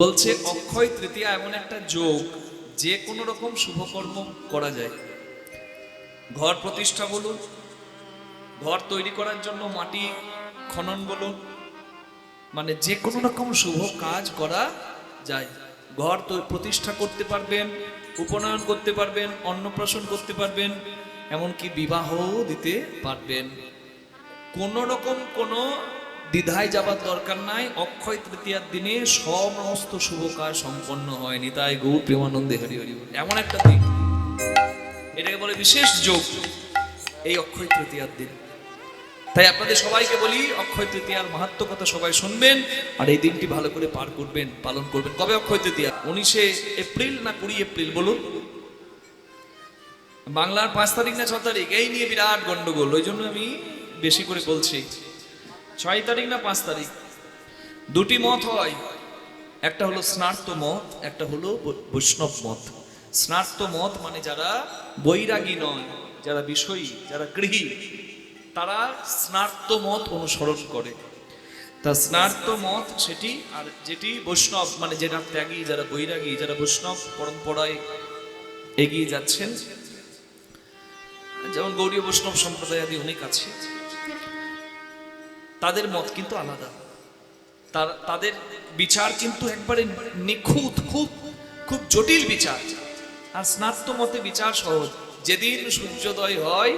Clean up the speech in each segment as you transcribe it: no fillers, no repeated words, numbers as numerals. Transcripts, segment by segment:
বলছে অক্ষয় তৃতীয়া এমন একটা যোগ, যে কোনো রকম শুভকর্ম করা যায়। ঘর প্রতিষ্ঠা বলুন, ঘর তৈরি করার জন্য মাটি খনন বলুন, মানে যে কোনো রকম শুভ কাজ করা যায়। ঘর প্রতিষ্ঠা করতে পারবেন, উপনয়ন করতে পারবেন, অন্নপ্রাশন করতে পারবেন, এমনকি বিবাহ দিতে পারবেন। কোন রকম কোনো দ্বিধায় যাবার দরকার নাই। অক্ষয় তৃতীয়ার দিনে সমস্ত শুভ কাজ সম্পন্ন হয়নি। তাই গৌর প্রেমানন্দে হরি হরি বল। এমন একটা দিন, এটাকে বলে বিশেষ যোগ, এই অক্ষয় তৃতীয়ার দিন। তাই আপনাদের সবাইকে বলি, অক্ষয় তৃতীয়ার মাহাত্ম্য কথা সবাই শুনবেন, আর এই দিনটি ভালো করে পার করবেন, পালন করবেন। কবে অক্ষয় তৃতীয়া? 19শে এপ্রিল না 20 এপ্রিল বলুন? বাংলার 5 তারিখ না 6 তারিখ? এই নিয়ে বিরাট গন্ডগোল, ওই জন্য আমি বেশি করে বলছি। 6 তারিখ না 5 তারিখ? দুটি মত হয়, একটা হলো স্নার্ত মত, একটা হলো বৈষ্ণব মত। স্নার্ত মত মানে যারা বৈরাগী নয়, যারা বিষয়ী, যারা গৃহী, তারা স্নার্ত মত অনুসরণ করে। তা স্নার্ত মত সেটি, আর যেটি বৈষ্ণব মানে যেটা ত্যাগী, যারা বৈরাগী, যারা বৈষ্ণব পরম্পরায় এগিয়ে যাচ্ছেন, যেমন গৌড়ীয় বৈষ্ণব সম্প্রদায় আদি অনেক আছে, তাদের মত কিন্তু আলাদা। তাদের বিচার কিন্তু একবারে নিখুঁত, খুব খুব জটিল বিচার। আর স্নার্ত মতে বিচার সহজ। যেদিন সূর্যোদয় হয়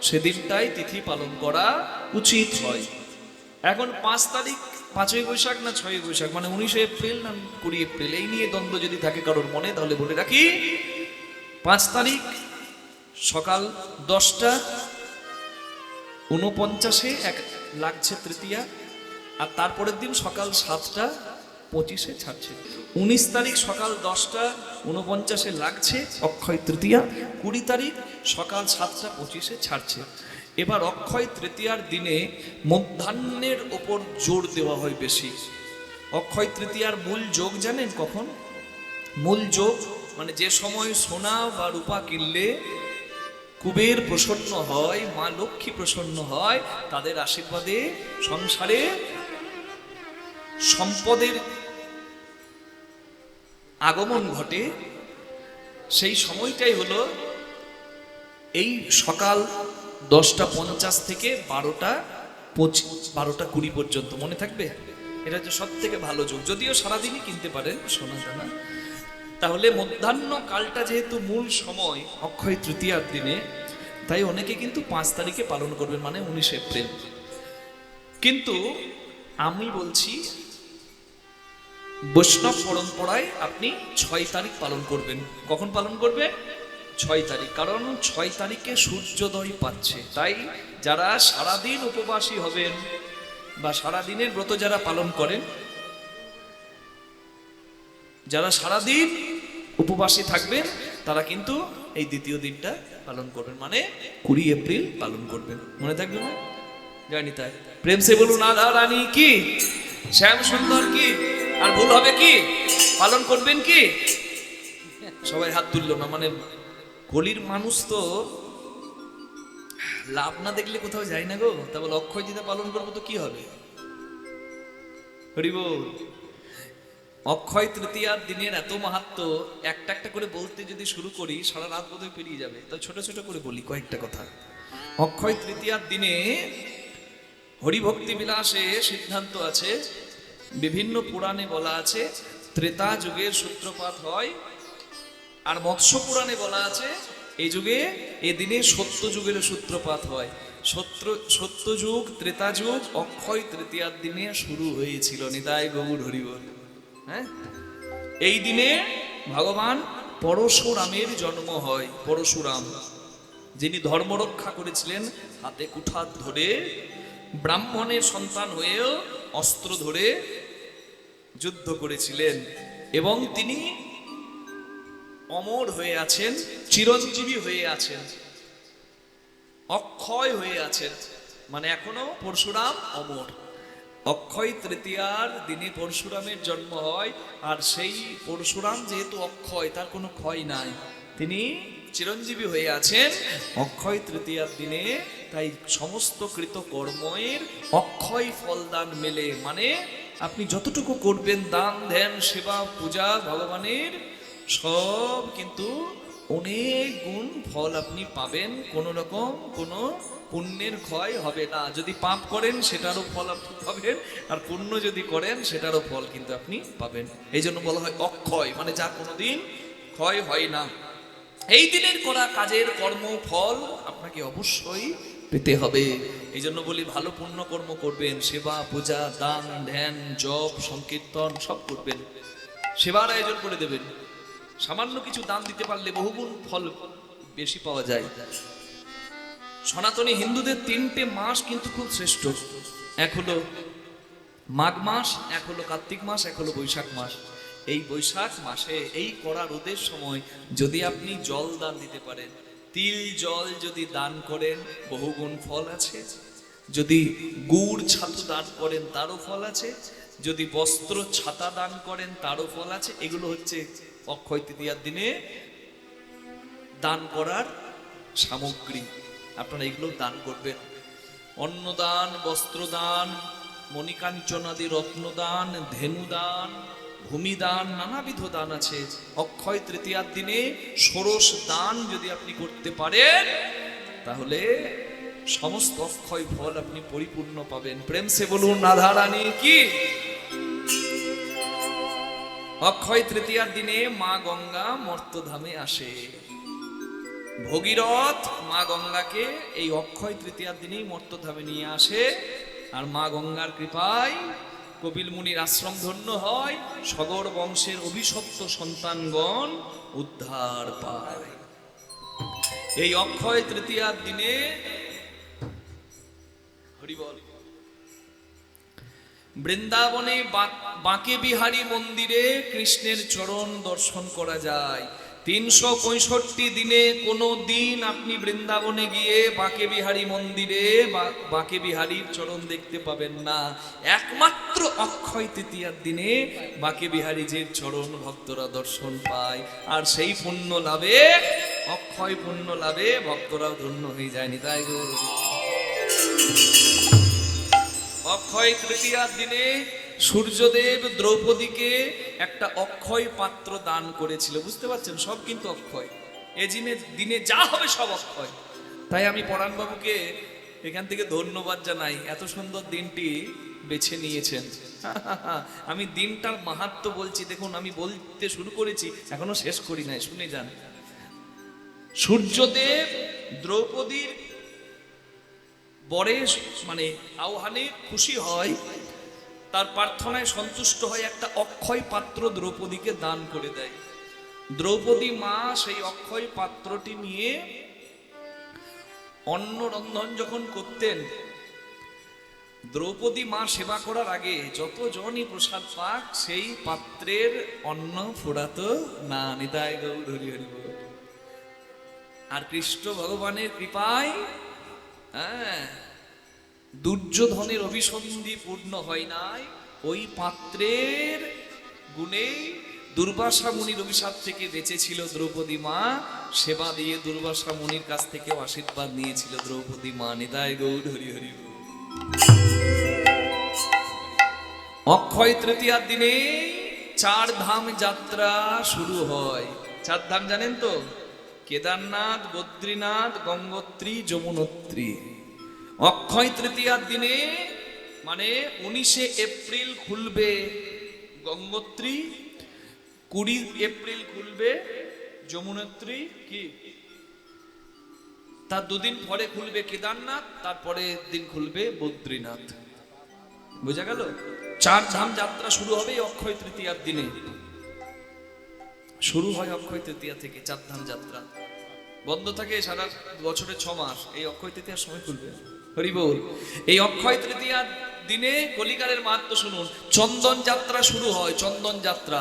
সেদিনটাই তিথি পালন করা উচিত হয়। এখন 5 তারিখ, 5ই বৈশাখ না 6ই বৈশাখ, মানে 19শে এপ্রিল না 20 এপ্রিল, এই নিয়ে দ্বন্দ্ব যদি থাকে কারোর মনে, তাহলে বলে রাখি 5 তারিখ সকাল 10:49 লাগছে তৃতীয়া, আর তারপরের দিন সকাল 7:25 ছাড়ছে। 19 তারিখ সকাল 10:49 লাগছে অক্ষয় তৃতীয়া, 20 তারিখ সকাল 7:25 ছাড়ছে। এবার অক্ষয় তৃতীয়ার দিনে মধ্যাহ্নের ওপর জোর দেওয়া হয় বেশি। অক্ষয় তৃতীয়ার মূল যোগ জানেন কখন? মূল যোগ মানে যে সময় সোনা বা রূপা কিনলে কুবের প্রসন্ন হয়, মা লক্ষ্মী প্রসন্ন হয়, তাদের আশীর্বাদে সংসারে সম্পদের আগমন ঘটে। সেই সময়টাই হলো এই সকাল 10:50 থেকে 12:20 পর্যন্ত। মনে থাকবে, এটা হচ্ছে সব থেকে ভালো যোগ, যদিও সারাদিনই কিনতে পারেন সোনা দানা। তাহলে মধ্যাহ্ন কালটা যেহেতু মূল সময় অক্ষয় তৃতীয়ার দিনে, তাই অনেকে কিন্তু 5 তারিখে পালন করবেন, মানে 19 এপ্রিল। কিন্তু আমি বলছি বৈষ্ণব পরম্পরায় আপনি 6 তারিখ পালন করবেন। কখন পালন করবে? 6 তারিখ, কারণ 6 তারিখে সূর্যোদয় পাচ্ছে। তাই যারা সারাদিন উপবাসী হবেন বা সারাদিনের ব্রত যারা পালন করেন, যারা সারাদিন উপবাসী থাকবেন, তারা কিন্তু এই দ্বিতীয় দিনটা পালন করবেন, মানে 20 এপ্রিল পালন করবেন। মনে থাকবে না? জানি তাই। প্রেম সে বলুন রাধা রানী কি, শ্যাম সুন্দর কি, আর ভুল হবে কি? পালন করবেন কি? সবাই হাত তুললো না, মানে গলির মানুষ তো লাভ না দেখলে কোথাও যায় না গো। তা বলে অক্ষয় তৃতীয়া পালন করবো তো কি হবে? হরি বল। অক্ষয় তৃতীয়ার দিনের এত মাহাত্ম্য, একটা একটা করে বলতে যদি শুরু করি সারা রাত বোধহয় পেরিয়ে যাবে। তো ছোট ছোট করে বলি কয়েকটা কথা। অক্ষয় তৃতীয়ার দিনে হরিভক্তি বিলাসে সিদ্ধান্ত আছে, বিভিন্ন পুরাণে বলা আছে ত্রেতা যুগের সূত্রপাত হয়, আর মৎস্য পুরাণে বলা আছে এই যুগে, এদিনে সত্য যুগের সূত্রপাত হয়। সত্য যুগ, ত্রেতা যুগ অক্ষয় তৃতীয়ার দিনে শুরু হয়েছিল। নিতাই গৌর হরি বল। হ্যাঁ, এই দিনে ভগবান পরশুরামের জন্ম হয়। পরশুরাম যিনি ধর্ম রক্ষা করেছিলেন, হাতে কুঠার ধরে, ব্রাহ্মণের সন্তান হয়েও অস্ত্র ধরে যুদ্ধ করেছিলেন, এবং তিনি অমর হয়ে আছেন, চিরঞ্জীবী হয়ে আছেন, অক্ষয় হয়ে আছেন, মানে এখনো পরশুরাম অমর। অক্ষয় তৃতীয়ার দিনে পরশুরামের জন্ম হয়, আর সেই পরশুরাম যেহেতু অক্ষয়, তার কোনো ক্ষয় নাই, তিনি চিরঞ্জীবী হয়ে আছেন অক্ষয় তৃতীয়ার দিনে। তাই সমস্ত কৃত কর্মের অক্ষয় ফলদান মেলে, মানে আপনি যতটুকু করবেন দান ধ্যান সেবা পূজা ভগবানের, সব কিন্তু অনেক গুণ ফল আপনি পাবেন, কোন রকম কোনো পুণ্যের ক্ষয় হবে না। যদি পাপ করেন সেটারও ফল আপনি পাবেন, আর পুণ্য যদি করেন সেটারও ফল কিন্তু আপনি পাবেন। এই জন্য বলা হয় অক্ষয়, মানে যা কোনোদিন ক্ষয় হয় না। এই দিনের করা কাজের কর্ম ফল আপনাকে অবশ্যই পেতে হবে। এই জন্য বলি ভালো পুণ্য কর্ম করবেন, সেবা পূজা দান ধ্যান জপ সংকীর্তন সব করবেন, সেবার আয়োজন করে দেবেন। সামান্য কিছু দান দিতে পারলে বহুগুণ ফল বেশি পাওয়া যায়। সনাতনী হিন্দুদের 3টে মাস কিন্তু খুব শ্রেষ্ঠ। এক হলো মাঘ মাস, এক হলো কার্তিক মাস, এক হলো বৈশাখ মাস। এই বৈশাখ মাসে এই কড়া রোদের সময় যদি আপনি জল দান দিতে পারেন, তিল জল যদি দান করেন বহুগুণ ফল আছে। যদি গুড় ছাতু দান করেন তারও ফল আছে। যদি বস্ত্র ছাতা দান করেন তারও ফল আছে। এগুলো হচ্ছে অক্ষয় তৃতীয়ার দিনে দান করার সামগ্রী। আপনারা এগুলো দান করবেন। অন্নদান, বস্ত্রদান, মণিকাঞ্চনাদি রত্নদান, ধেনুদান, ভূমিদান, নানাবিধ দান আছে। অক্ষয় তৃতীয়ার দিনে ষোড়শ দান যদি আপনি করতে পারেন তাহলে সমস্ত অক্ষয় ফল আপনি পরিপূর্ণ পাবেন। প্রেম সে বলুন রাধা রানী কি। অক্ষয় তৃতীয়ার দিনে মা গঙ্গা মর্তধামে আসে। ভগীরথ মা গঙ্গাকে এই অক্ষয় তৃতীয়ার দিনেই মর্তধামে নিয়ে আসে, আর মা গঙ্গার কৃপায় কপিল মুনির আশ্রম ধন্য হয়, সগর বংশের অভিশপ্ত সন্তানগণ উদ্ধার পায়। এই অক্ষয় তৃতীয়ার দিনে হরিবল বৃন্দাবনে বাঁকে বিহারী মন্দিরে কৃষ্ণের চরণ দর্শন করা যায়। 365 দিনে কোনো দিন আপনি বৃন্দাবনে গিয়ে বাঁকে বিহারী মন্দিরে বাঁকে বিহারীর চরণ দেখতে পাবেন না। একমাত্র অক্ষয় তৃতীয়ার দিনে বাঁকে বিহারীজির চরণ ভক্তরা দর্শন পায়, আর সেই পুণ্য লাভে, অক্ষয় পুণ্য লাভে ভক্তরাও ধন্য হয়ে যায়নি। তাই গো অক্ষয় তৃতীয়ার দিনে সূর্যদেব দ্রৌপদীকে একটা অক্ষয় পাত্র দান করেছিল। বুঝতে পারছেন, সব কিন্তু অক্ষয়। এ দিনে যা হবে সব অক্ষয়। তাই আমি পরাণ বাবুকে এখান থেকে ধন্যবাদ জানাই, এত সুন্দর দিনটি বেছে নিয়েছেন। আমি দিনটার মাহাত্ম্য বলছি, দেখুন আমি বলতে শুরু করেছি এখনো শেষ করি নাই, শুনে যান। সূর্যদেব দ্রৌপদীর বরে মানে আহ্বানে খুশি হয়, তার প্রার্থনায় সন্তুষ্ট হয়, একটা অক্ষয় পাত্র দ্রৌপদীকে দান করে দেয়। দ্রৌপদী মা সেই অক্ষয় পাত্রটি নিয়ে অন্ন রন্ধন যখন করতেন, দ্রৌপদী মা সেবা করার আগে যতজনই প্রসাদ পাক সেই পাত্রের অন্ন ফোড়াতো না। নিতাই গৌর হরি হরি বল। আর কৃষ্ণ ভগবানের কৃপায় দুর্যোধনের অভিসন্ধি পূর্ণ হয় নাই। ওই পাত্রের গুণে দুর্বাসা মুনির অভিশাপ থেকে বেঁচেছিল দ্রৌপদী মা। সেবা দিয়ে দুর্বাসা মুনির কাছ থেকে আশীর্বাদ নিয়েছিল দ্রৌপদী মা। নিতাই গৌর হরি হরি। অক্ষয় তৃতীয়ার দিনে 4 ধাম যাত্রা শুরু হয়। 4 ধাম জানেন তো? কেদারনাথ, বদ্রীনাথ, গঙ্গোত্রী, যমুনোত্রী। অক্ষয় তৃতীয়ার দিনে মানে 19শে এপ্রিল খুলবে গঙ্গোত্রী, 20 এপ্রিল খুলবে যমুনোত্রী, কি তার 2 দিন পরে খুলবে কেদারনাথ, তারপরে দিন খুলবে বদ্রীনাথ। বোঝা গেল? 4 ধাম যাত্রা শুরু হবে অক্ষয় তৃতীয়ার দিনে। শুরু হয় অক্ষয় তৃতীয়া থেকে 4 ধাম যাত্রা, বন্ধ থাকে সারা বছরে 6 মাস। এই অক্ষয় তৃতীয়ার সময় খুলবে। হরি বল। এই অক্ষয় তৃতীয়ার দিনে কলিকালের মাহাত্ম্য শুনুন। চন্দন যাত্রা শুরু হয়। চন্দন যাত্রা,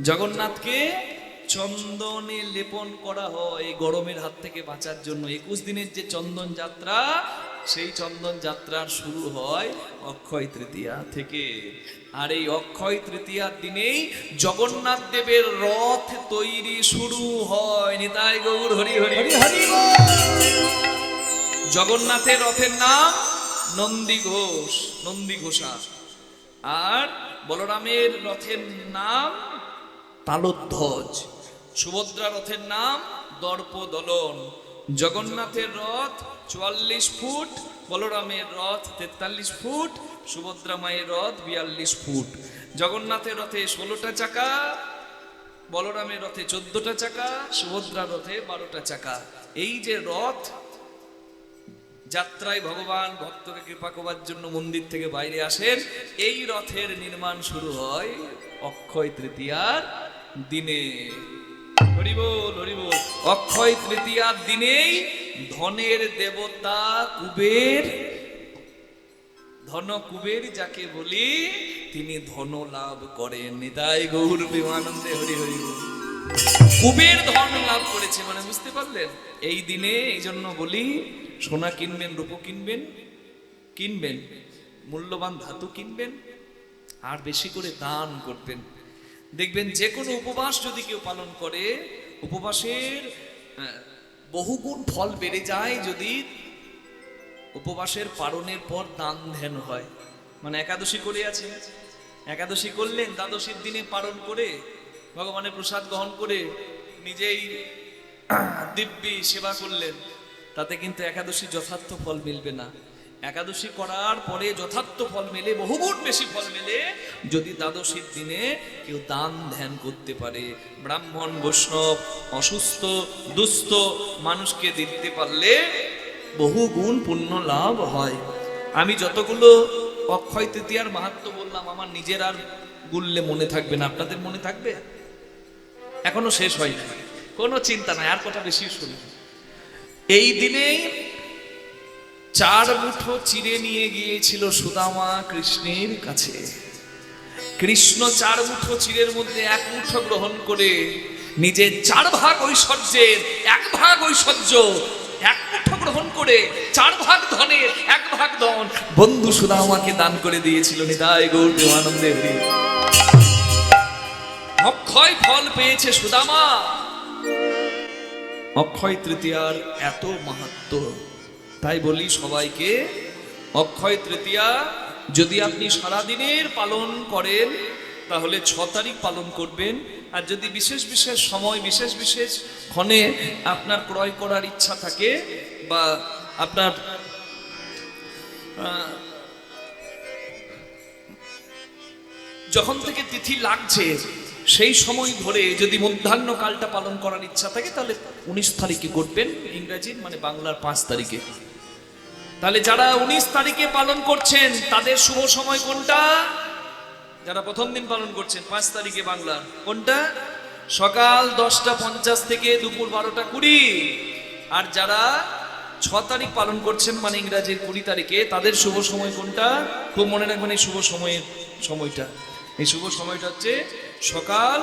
জগন্নাথকে চন্দনে লেপন করা হয় গরমের হাত থেকে বাঁচার জন্য। 21 দিনের যে চন্দন যাত্রা, সেই চন্দন যাত্রার শুরু হয় অক্ষয় তৃতীয়া থেকে। আর এই অক্ষয় তৃতীয়ার দিনেই জগন্নাথ দেবের রথ তৈরি শুরু হয়। নিতাই গৌর হরি হরি হরি। জগন্নাথের রথের নাম নন্দী ঘোষ, নন্দী ঘোষা। আর বলরামের রথের নাম তালধ্বজ, সুভদ্রা রথের নাম দর্পদলন, জগন্নাথের রথ 44 ফুট, বলরামের রথ 43 ফুট, সুভদ্রা মায়ের রথ 42 ফুট। জগন্নাথের রথে 16টা চাকা, বলরামের রথে 14টা চাকা, সুভদ্রার রথে 12টা চাকা। এই যে রথ যাত্রায় ভগবান ভক্তকে কৃপা করবার জন্য মন্দির থেকে বাইরে আসেন, এই রথের নির্মাণ শুরু হয় অক্ষয় তৃতীয়ার দিনে। হরি বল হরি বল। অক্ষয় তৃতীয়ার দিনেই ধনের দেবতা কুবের, ধন কুবের যাকে বলি, তিনি ধন লাভ করেন। নিতাই গৌর প্রেমানন্দে হরি হরি বল। কুবের ধন লাভ করেছে মানে বুঝতে পারলেন? এই দিনে এই জন্য বলি, সোনা কিনবেন, রূপো কিনবেন, কিনবেন, মূল্যবান ধাতু কিনবেন, আর বেশি করে দান করবেন। দেখবেন যে কোনো উপবাস যদি কেউ পালন করে, উপবাসের বহুগুণ ফল বেড়ে যায় যদি উপবাসের পালনের পর দান ধ্যান হয়। মানে একাদশী করে আছেন, একাদশী করলেন, দ্বাদশীর দিনে পালন করে ভগবানের প্রসাদ গ্রহণ করে নিজেই দিব্যি সেবা করলেন, তাতে কিন্তু একাদশী যথার্থ ফল মিলবে না। একাদশী করার পরে যথার্থ ফল মেলে, বহুগুণ বেশি ফল মেলে যদি দ্বাদশীর দিনে কেউ দান ধ্যান করতে পারে। ব্রাহ্মণ বৈষ্ণব অসুস্থ দুস্থ মানুষকে দিতে পারলে বহুগুণ পুণ্য লাভ হয়। আমি যতগুলো অক্ষয় তৃতীয়ার মাহাত্ম্য বললাম, আমার নিজের আর গুললে মনে থাকবে না, আপনাদের মনে থাকবে? এখনো শেষ হয়নি, কোনো চিন্তা নাই, আর কটা বেশি শুনুন। এই দিনেই 4 মুঠো চিড়ে নিয়ে গিয়েছিল সুদামা কৃষ্ণের কাছে। কৃষ্ণ 4 মুঠো চিড়ের মধ্যে 1 মুঠো গ্রহণ করে নিজের 4 ভাগ ঐশ্বর্যের 1 ভাগ ঐশ্বর্য, 1 মুঠো গ্রহণ করে 4 ভাগ ধনের 1 ভাগ ধন বন্ধু সুদামাকে দান করে দিয়েছিল। নিতাই গৌর প্রেমানন্দে হরি। অক্ষয় ফল পেয়েছে সুদামা। অক্ষয় তৃতীয়ার এত মাহাত্ম্য, তাই বলি সবাইকে, অক্ষয় তৃতীয়া যদি আপনি সারাদিনের পালন করেন তাহলে 6 তারিখ পালন করবেন। আর যদি বিশেষ বিশেষ সময় বিশেষ বিশেষ ক্ষণে আপনার ক্রয় করার ইচ্ছা থাকে বা আপনার যখন থেকে তিথি লাগছে সেই সময় ধরে যদি মধ্যাহ্ন কালটা পালন করার ইচ্ছা থাকে তাহলে 19 তারিখে করবেন, ইংরেজির মানে বাংলার 5 তারিখে। তাহলে যারা 19 তারিখে পালন করছেন তাদের শুভ সময় কোনটা? যারা প্রথম দিন পালন করছেন 5 তারিখে বাংলার, কোনটা? সকাল 10টা 50 থেকে দুপুর 12টা 20। আর যারা 6 তারিখ পালন করছেন মানে ইংরেজির 20 তারিখে, তাদের শুভ সময় কোনটা? খুব মনে রাখবেন এই শুভ সময়ের সময়টা। এই শুভ সময়টা হচ্ছে সকাল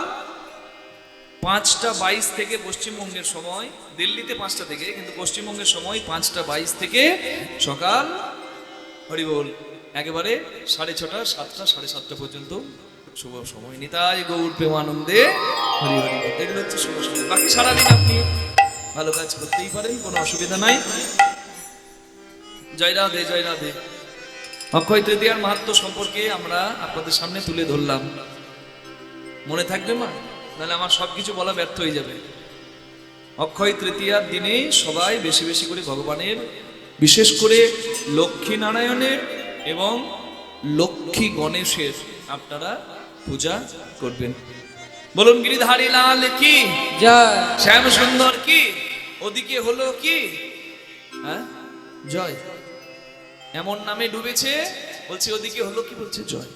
5টা 22 থেকে পশ্চিমবঙ্গের সময়, দিল্লিতে 5টা থেকে, কিন্তু পশ্চিমবঙ্গের সময় 5টা 22 থেকে সকাল হরি বল একেবারে 6:30, 7টা, 7:30 পর্যন্ত শুভ সময়। নিতাই গৌর প্রেমানন্দে হরি হরি। এগুলো হচ্ছে শুভ সময়। বাকি সারাদিন আপনি ভালো কাজ করতেই পারেন, কোনো অসুবিধা নাই। জয় রাধে জয় রাধে। অক্ষয় তৃতীয়ার মাহাত্ম্য সম্পর্কে আমরা আপনাদের সামনে তুলে ধরলাম। মনে থাকবে মা? নাহলে আমার সবকিছু বলা ব্যর্থ হয়ে যাবে। অক্ষয় তৃতীয়ার দিনে সবাই বেশি বেশি করে ভগবানের, বিশেষ করে লক্ষ্মী নারায়ণের এবং লক্ষ্মী গণেশের আপনারা পূজা করবেন। বলুন গিরিধারী লাল কি জয়, শ্যাম সুন্দর কি, ওদিকে হলো কি, হ্যাঁ জয়, এমন নামে ডুবেছে বলছে, ওদিকে হলো কি বলছে জয়,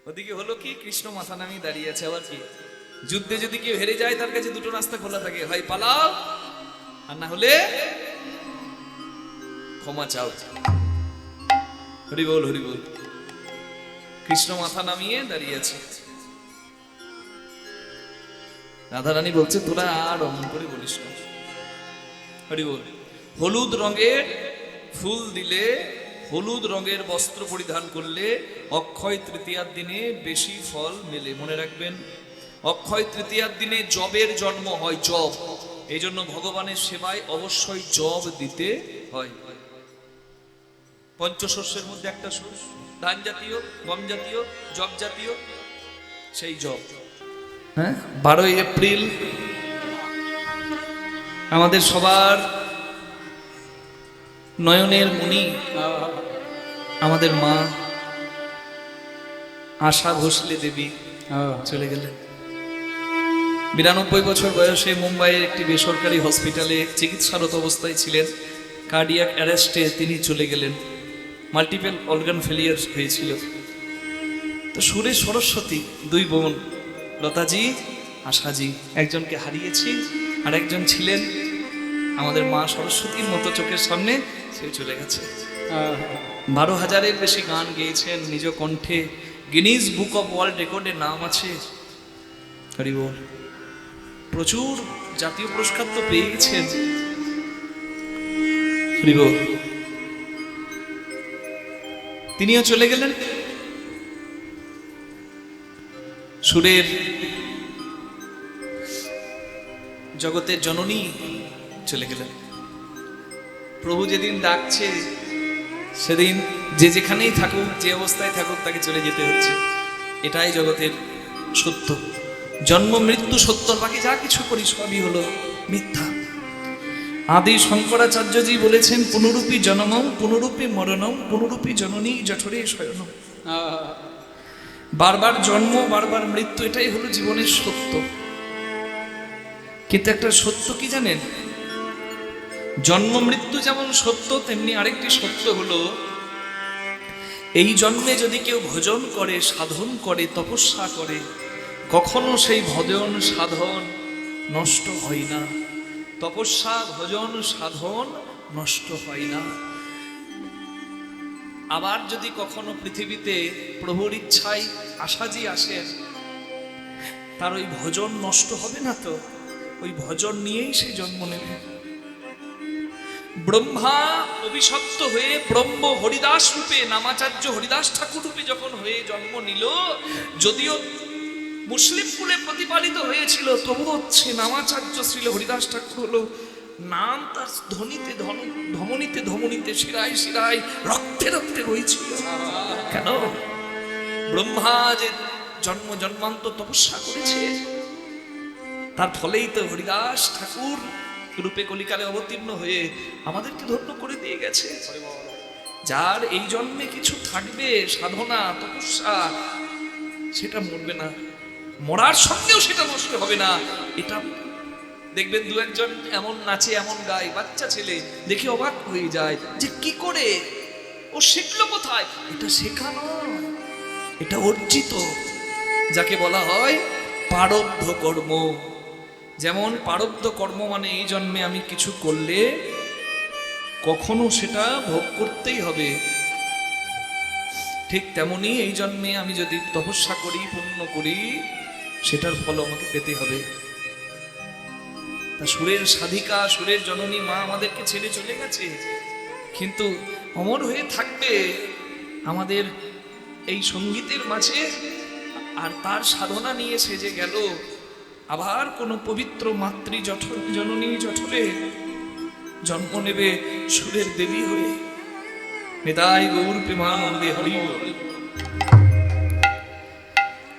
ওদিকে হলো কি কৃষ্ণ মাথা নামিয়ে দাঁড়িয়ে আছে। আবার কি, যুদ্ধে যদি কেউ হেরে যায় তার কাছে 2টো রাস্তা খোলা থাকে, হয় পালাও আর না হলে ক্ষমা চাও। হরি বল হরি বল। কৃষ্ণ মাথা নামিয়ে দাঁড়িয়ে আছে। রাধারানী বলছে তোরা আর অমন করে বলিস না। হরি বল। হলুদ রঙের ফুল দিলে, হলুদ রঙের বস্ত্র পরিধান করলে অক্ষয় তৃতীয়ার দিনে বেশি ফল মেলে। মনে রাখবেন, অক্ষয় তৃতীয়ার দিনে জবের জন্ম হয়, জব। এই জন্য ভগবানের সেবায় অবশ্যই জব দিতে হয়। পঞ্চশস্যের মধ্যে একটা শস্য, ধান জাতীয়, গম জাতীয়, জব জাতীয়, সেই জব। হ্যাঁ, 12 এপ্রিল আমাদের সবার নয়নের মণি আমাদের মা আশা ভোসলে দেবী চলে গেলেন। 92 বছর বয়সে মুম্বাইয়ের একটি বেসরকারি হসপিটালে চিকিৎসারত অবস্থায় ছিলেন। কার্ডিয়াক অ্যারেস্টে তিনি চলে গেলেন। মাল্টিপল অর্গান ফেলিয়ার হয়েছিল। তো সুরে সরস্বতী দুই বোন, লতাজি আশাজি, একজনকে হারিয়েছি, আর একজন ছিলেন আমাদের মা সরস্বতীর মতো চোখের সামনে, সে চলে গেছে। 12,000-এর বেশি গান গেয়েছেন নিজ কণ্ঠে, গিনিস বুক অফ ওয়ার্ল্ড রেকর্ডে নাম আছে। হরি বল। প্রচুর জাতীয় পুরস্কার তো পেয়ে গেছেন। হরি বল। তিনিও চলে গেলেন। সুরের জগতের জননী চলে গেলেন। প্রভু যেদিন ডাকছে সেদিন যে যেখানেই থাকুক, যে অবস্থায় থাকুক, তাকে চলে যেতে হচ্ছে। এটাই জগতের সত্য। জন্ম মৃত্যু সত্য, বাকি যা কিছু করি সবই হলো মিথ্যা। আদি শঙ্করাচার্যজি বলেছেন, পুনরূপী জনমম পুনরূপী মরণম পুনরূপী জননী জঠরে শয়নম। বারবার জন্ম, বারবার মৃত্যু, এটাই হলো জীবনের সত্য। কিন্তু একটা সত্য কি জানেন? জন্ম মৃত্যু যেমন সত্য, তেমনি আরেকটি সত্য হলো, এই জন্মে যদি কেউ ভজন করে, সাধন করে, তপস্যা করে, কখনো সেই ভজন সাধন নষ্ট হয় না। তপস্যা, ভজন, সাধন নষ্ট হয় না। আবার যদি কখনো পৃথিবীতে প্রভুর ইচ্ছায় আশাজি আসেন, তার ওই ভজন নষ্ট হবে না তো? ওই ভজন নিয়েই সে জন্ম নেবে। ব্রহ্মা অভিশপ্ত হয়ে ব্রহ্ম হরিদাস রূপে, নামাচার্য হরিদাস ঠাকুর রূপে যখন হয়ে জন্ম নিল, যদিও মুসলিম কুলে প্রতিপালিত হয়েছিল, তবুও সে নামাচার্য শ্রীল হরিদাস ঠাকুর হলো। নাম তার ধ্বনিতে ধমনীতে ধমনীতে, শিরায় শিরায়, রক্তে রক্তে হয়েছিল। কেন? ব্রহ্মা যে জন্ম জন্মান্তর তপস্যা করেছে, তার ফলেই তো হরিদাস ঠাকুর রূপে কলিকালে অবতীর্ণ হয়ে আমাদেরকে ধন্য করে দিয়ে গেছে। যার এই জন্মে কিছু থাকবে, সাধনা তপস্যা, সেটা মরবে না, মরার সঙ্গেও সেটা নষ্ট হবে না। এটা দেখবেন দু একজন এমন নাচে, এমন গায়, বাচ্চা ছেলে দেখে অবাক হয়ে যায় যে কি করে ও শিখলো কোথায়। এটা শেখা নয়, এটা অর্জিত, যাকে বলা হয় প্রারব্ধ কর্ম। যেমন প্রারব্ধ কর্ম মানে এই জন্মে আমি কিছু করলে কখনো সেটা ভোগ করতেই হবে, ঠিক তেমনি এই জন্মে আমি যদি তপস্যা করি, পুণ্য করি, সেটার ফল আমাকে পেতে হবে। তা সুরের সাধিকা, সুরের জননী মা আমাদেরকে ছেড়ে চলে গেছে, কিন্তু অমর হয়ে থাকবে আমাদের এই সঙ্গীতের মাঝে। আর তার সাধনা নিয়ে সে যে গেল আবার কোন পবিত্র মাতৃ জঠর, জননী জঠরে জন্ম নেবে সুরের দেবী হয়ে। নিতাই গৌর প্রেমানন্দে হরি বল।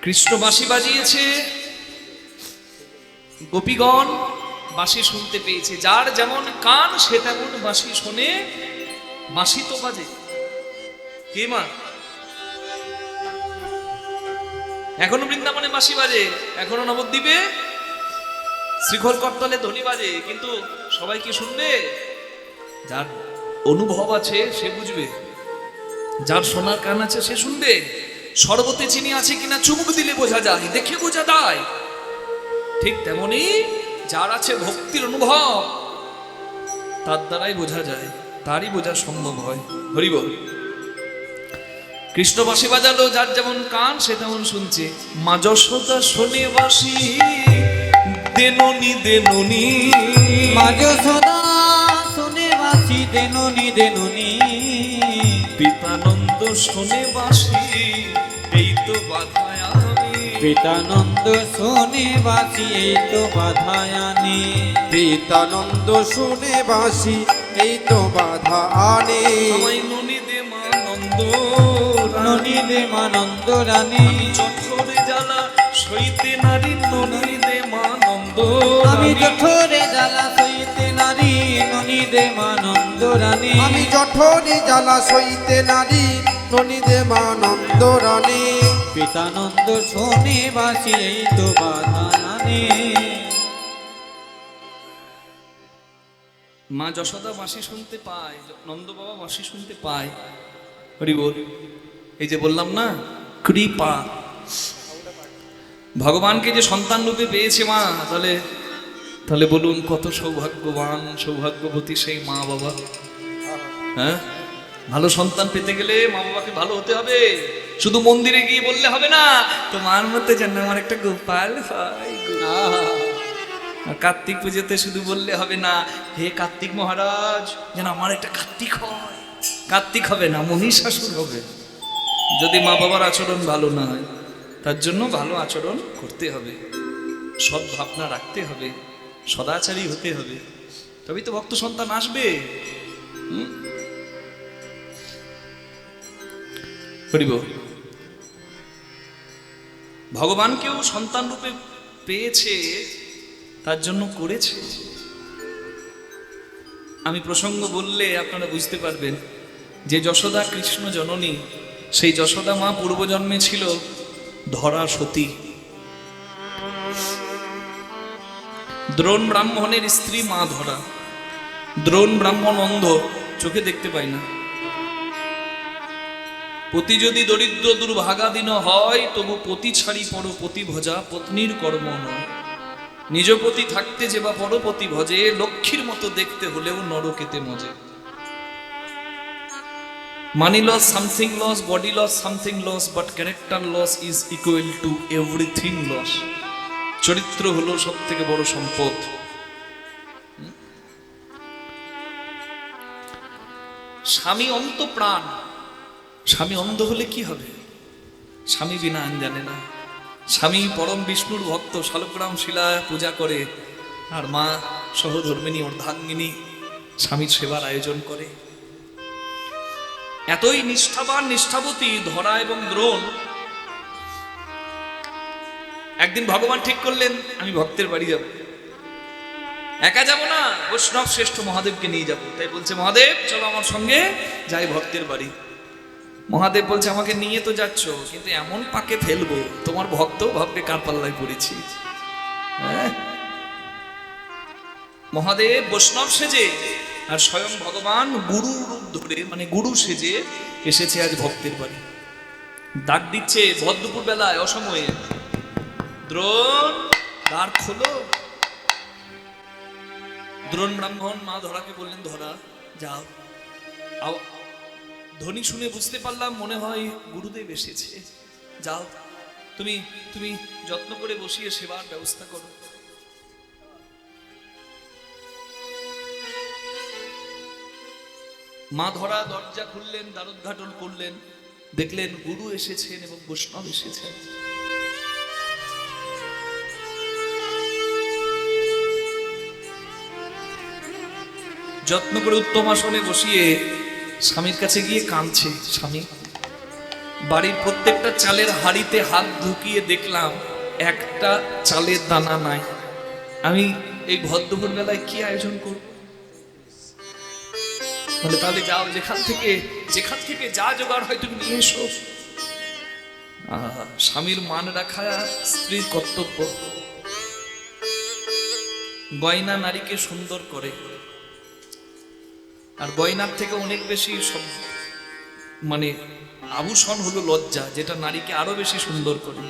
কৃষ্ণ বাঁশি বাজিয়েছে, গোপীগণ বাঁশি শুনতে পেয়েছে। যার যেমন কান সে তেমন বাঁশি শোনে। বাঁশি তো বাজে কে মা? এখনো বৃন্দাবনে বাঁশি বাজে, এখনো নবদ্বীপে শ্রীখোল করতলে ধ্বনি বাজে, কিন্তু সবাই কি শুনবে? যার অনুভব আছে সে বুঝবে, যার শোনার কান আছে সে শুনবে। শরবতে চিনি আছে কিনা চুমুক দিলে বোঝা যায়, দেখে বোঝা যায়। ঠিক তেমনি যার আছে ভক্তির অনুভব, তার দ্বারাই বোঝা যায়, তারই বোঝা সম্ভব হয়। হরি বল। কৃষ্ণ বাঁশি বাজালো, যার যেমন কান সে তেমন শুনছে। মা যশোদা শোনে বাঁশি দেননি দেননি, মা যশোদা শোনে বাঁশি দেননি দেননি, পিতানন্দ শোনে বাঁশি এই তো বাধায় আমি, পিতানন্দ শোনে বাঁশি এই তো বাধায় আনে, পিতানন্দ শুনে বাঁশি এই তো বাধা আনে। আমায় ননি দে নন্দ ননী দে মা নন্দ রানী জঠরে জ্বালা সইতে নারী ননী দে মা নন্দ আমি জঠরে জ্বালা সইতে নারী ননী দে মা নন্দ রানী আমি জঠরে জ্বালা সইতে নারী ননীদে মা নন্দ রানী পিতানন্দ শোনে বাসি এই তো বাধা আনে মা যশোদা বাঁশি শুনতে পায়, নন্দ বাবা বাঁশি শুনতে পায়। হরি বল। এই যে বললাম না কৃপা, ভগবানকে যে সন্তান রূপে পেয়েছে মা, তাহলে তাহলে বলুন কত সৌভাগ্যবান সৌভাগ্যবতী সেই মা বাবা। হ্যাঁ, ভালো সন্তান পেতে গেলে মা বাবাকে ভালো হতে হবে। শুধু মন্দিরে গিয়ে বললে হবে না তো মার মধ্যে যেন আমার একটা গোপাল হয়। আর কার্তিক পুজোতে শুধু বললে হবে না হে কার্তিক মহারাজ যেন আমার একটা কার্তিক হয়। কার্তিক হবে না, মহিষাসুর হবে যদি মা বাবার আচরণ ভালো না হয়। তার জন্য ভালো আচরণ করতে হবে, সৎ ভাবনা রাখতে হবে, সদাচারী হতে হবে, তবেই তো ভক্ত সন্তান আসবে। হরিব। ভগবানকেও সন্তান রূপে পেয়েছে, তার জন্য করেছে। আমি প্রসঙ্গ বললে আপনারা বুঝতে পারবেন যে যশোদা কৃষ্ণ জননী, সেই যশোদা মা পূর্বজন্মে ছিল ধরা সতী। দ্রোণ ব্রাহ্মণের স্ত্রী মা ধরা। দ্রোণ ব্রাহ্মণ অন্ধ, চোখে দেখতে পায় না। পতি যদি দরিদ্র দুর্ভাগাদীন হয় তবু পতি ছাড়ি পরপতি ভজা পত্নীর কর্ম নয়। নিজ পতি থাকতে যে বা পরপতি ভজে, লক্ষ্মীর মতো দেখতে হলেও নরকেতে মজে। Money loss something loss, body loss something loss, but character loss is equal to everything loss. চরিত্র হলো সব থেকে বড় সম্পদ। স্বামী অন্ত প্রাণ। স্বামী অন্ধ হলে কি হবে? স্বামী বিনা আইন জানে না। স্বামী পরম বিষ্ণুর ভক্ত, শালগ্রাম শিলা পূজা করে, আর মা সহধর্মিনী অর্ধাঙ্গিনী স্বামীর সেবার আয়োজন করে। এতই নিষ্ঠাবান নিষ্ঠাবতী ধরা এবং দ্রোণ। একদিন ভগবান ঠিক করলেন আমি ভক্তের বাড়ি যাব, একা যাব না, বৈষ্ণব শ্রেষ্ঠ মহাদেবকে নিয়ে যাব। তাই বলছে মহাদেব চলো আমার সঙ্গে যাই ভক্তের বাড়ি। মহাদেব বলছে আমাকে নিয়ে তো যাচ্ছ, কিন্তু এমন পাকে ফেলবো তোমার ভক্ত ভাববে কার পাল্লায় পড়েছি। হ্যাঁ, মহাদেব বৈষ্ণব সেজে আর স্বয়ং ভগবান গুরু রূপ ধরে, মানে গুরু সেজে এসেছে আজ ভক্তের বাড়ি। ডাক দিচ্ছে ভর দুপুর বেলায় অসময়ে, দ্রোণ দ্বার খোলো। দ্রোণ ব্রাহ্মণ মা ধরাকে বললেন ধরা যাও। ধ্বনি শুনে বুঝতে পারলাম মনে হয় গুরুদেব এসেছে। যাও তুমি তুমি যত্ন করে বসিয়ে সেবার ব্যবস্থা করো। মা ধরা দরজা খুললেন, দ্বারোদ্ঘাটন করলেন, দেখলেন গুরু এসেছেন এবং বৈষ্ণব এসেছেন। যত্ন করে উত্তম আসনে বসিয়ে স্বামীর কাছে গিয়ে কাঁদছে। স্বামী, বাড়ির প্রত্যেকটা চালের হাঁড়িতে হাত ঢুকিয়ে দেখলাম একটা চালের দানা নাই। আমি এই ভর বেলায় কি আয়োজন করব? বলে তাহলে যাও, যেখান থেকে যা জোগাড় হয় তুমি নিয়ে এসো। স্বামীর মান রাখা স্ত্রীর কর্তব্য। গয়না নারীকে সুন্দর করে, আর গয়নার থেকে অনেক বেশি মানে আভূষণ হলো লজ্জা, যেটা নারীকে আরো বেশি সুন্দর করে।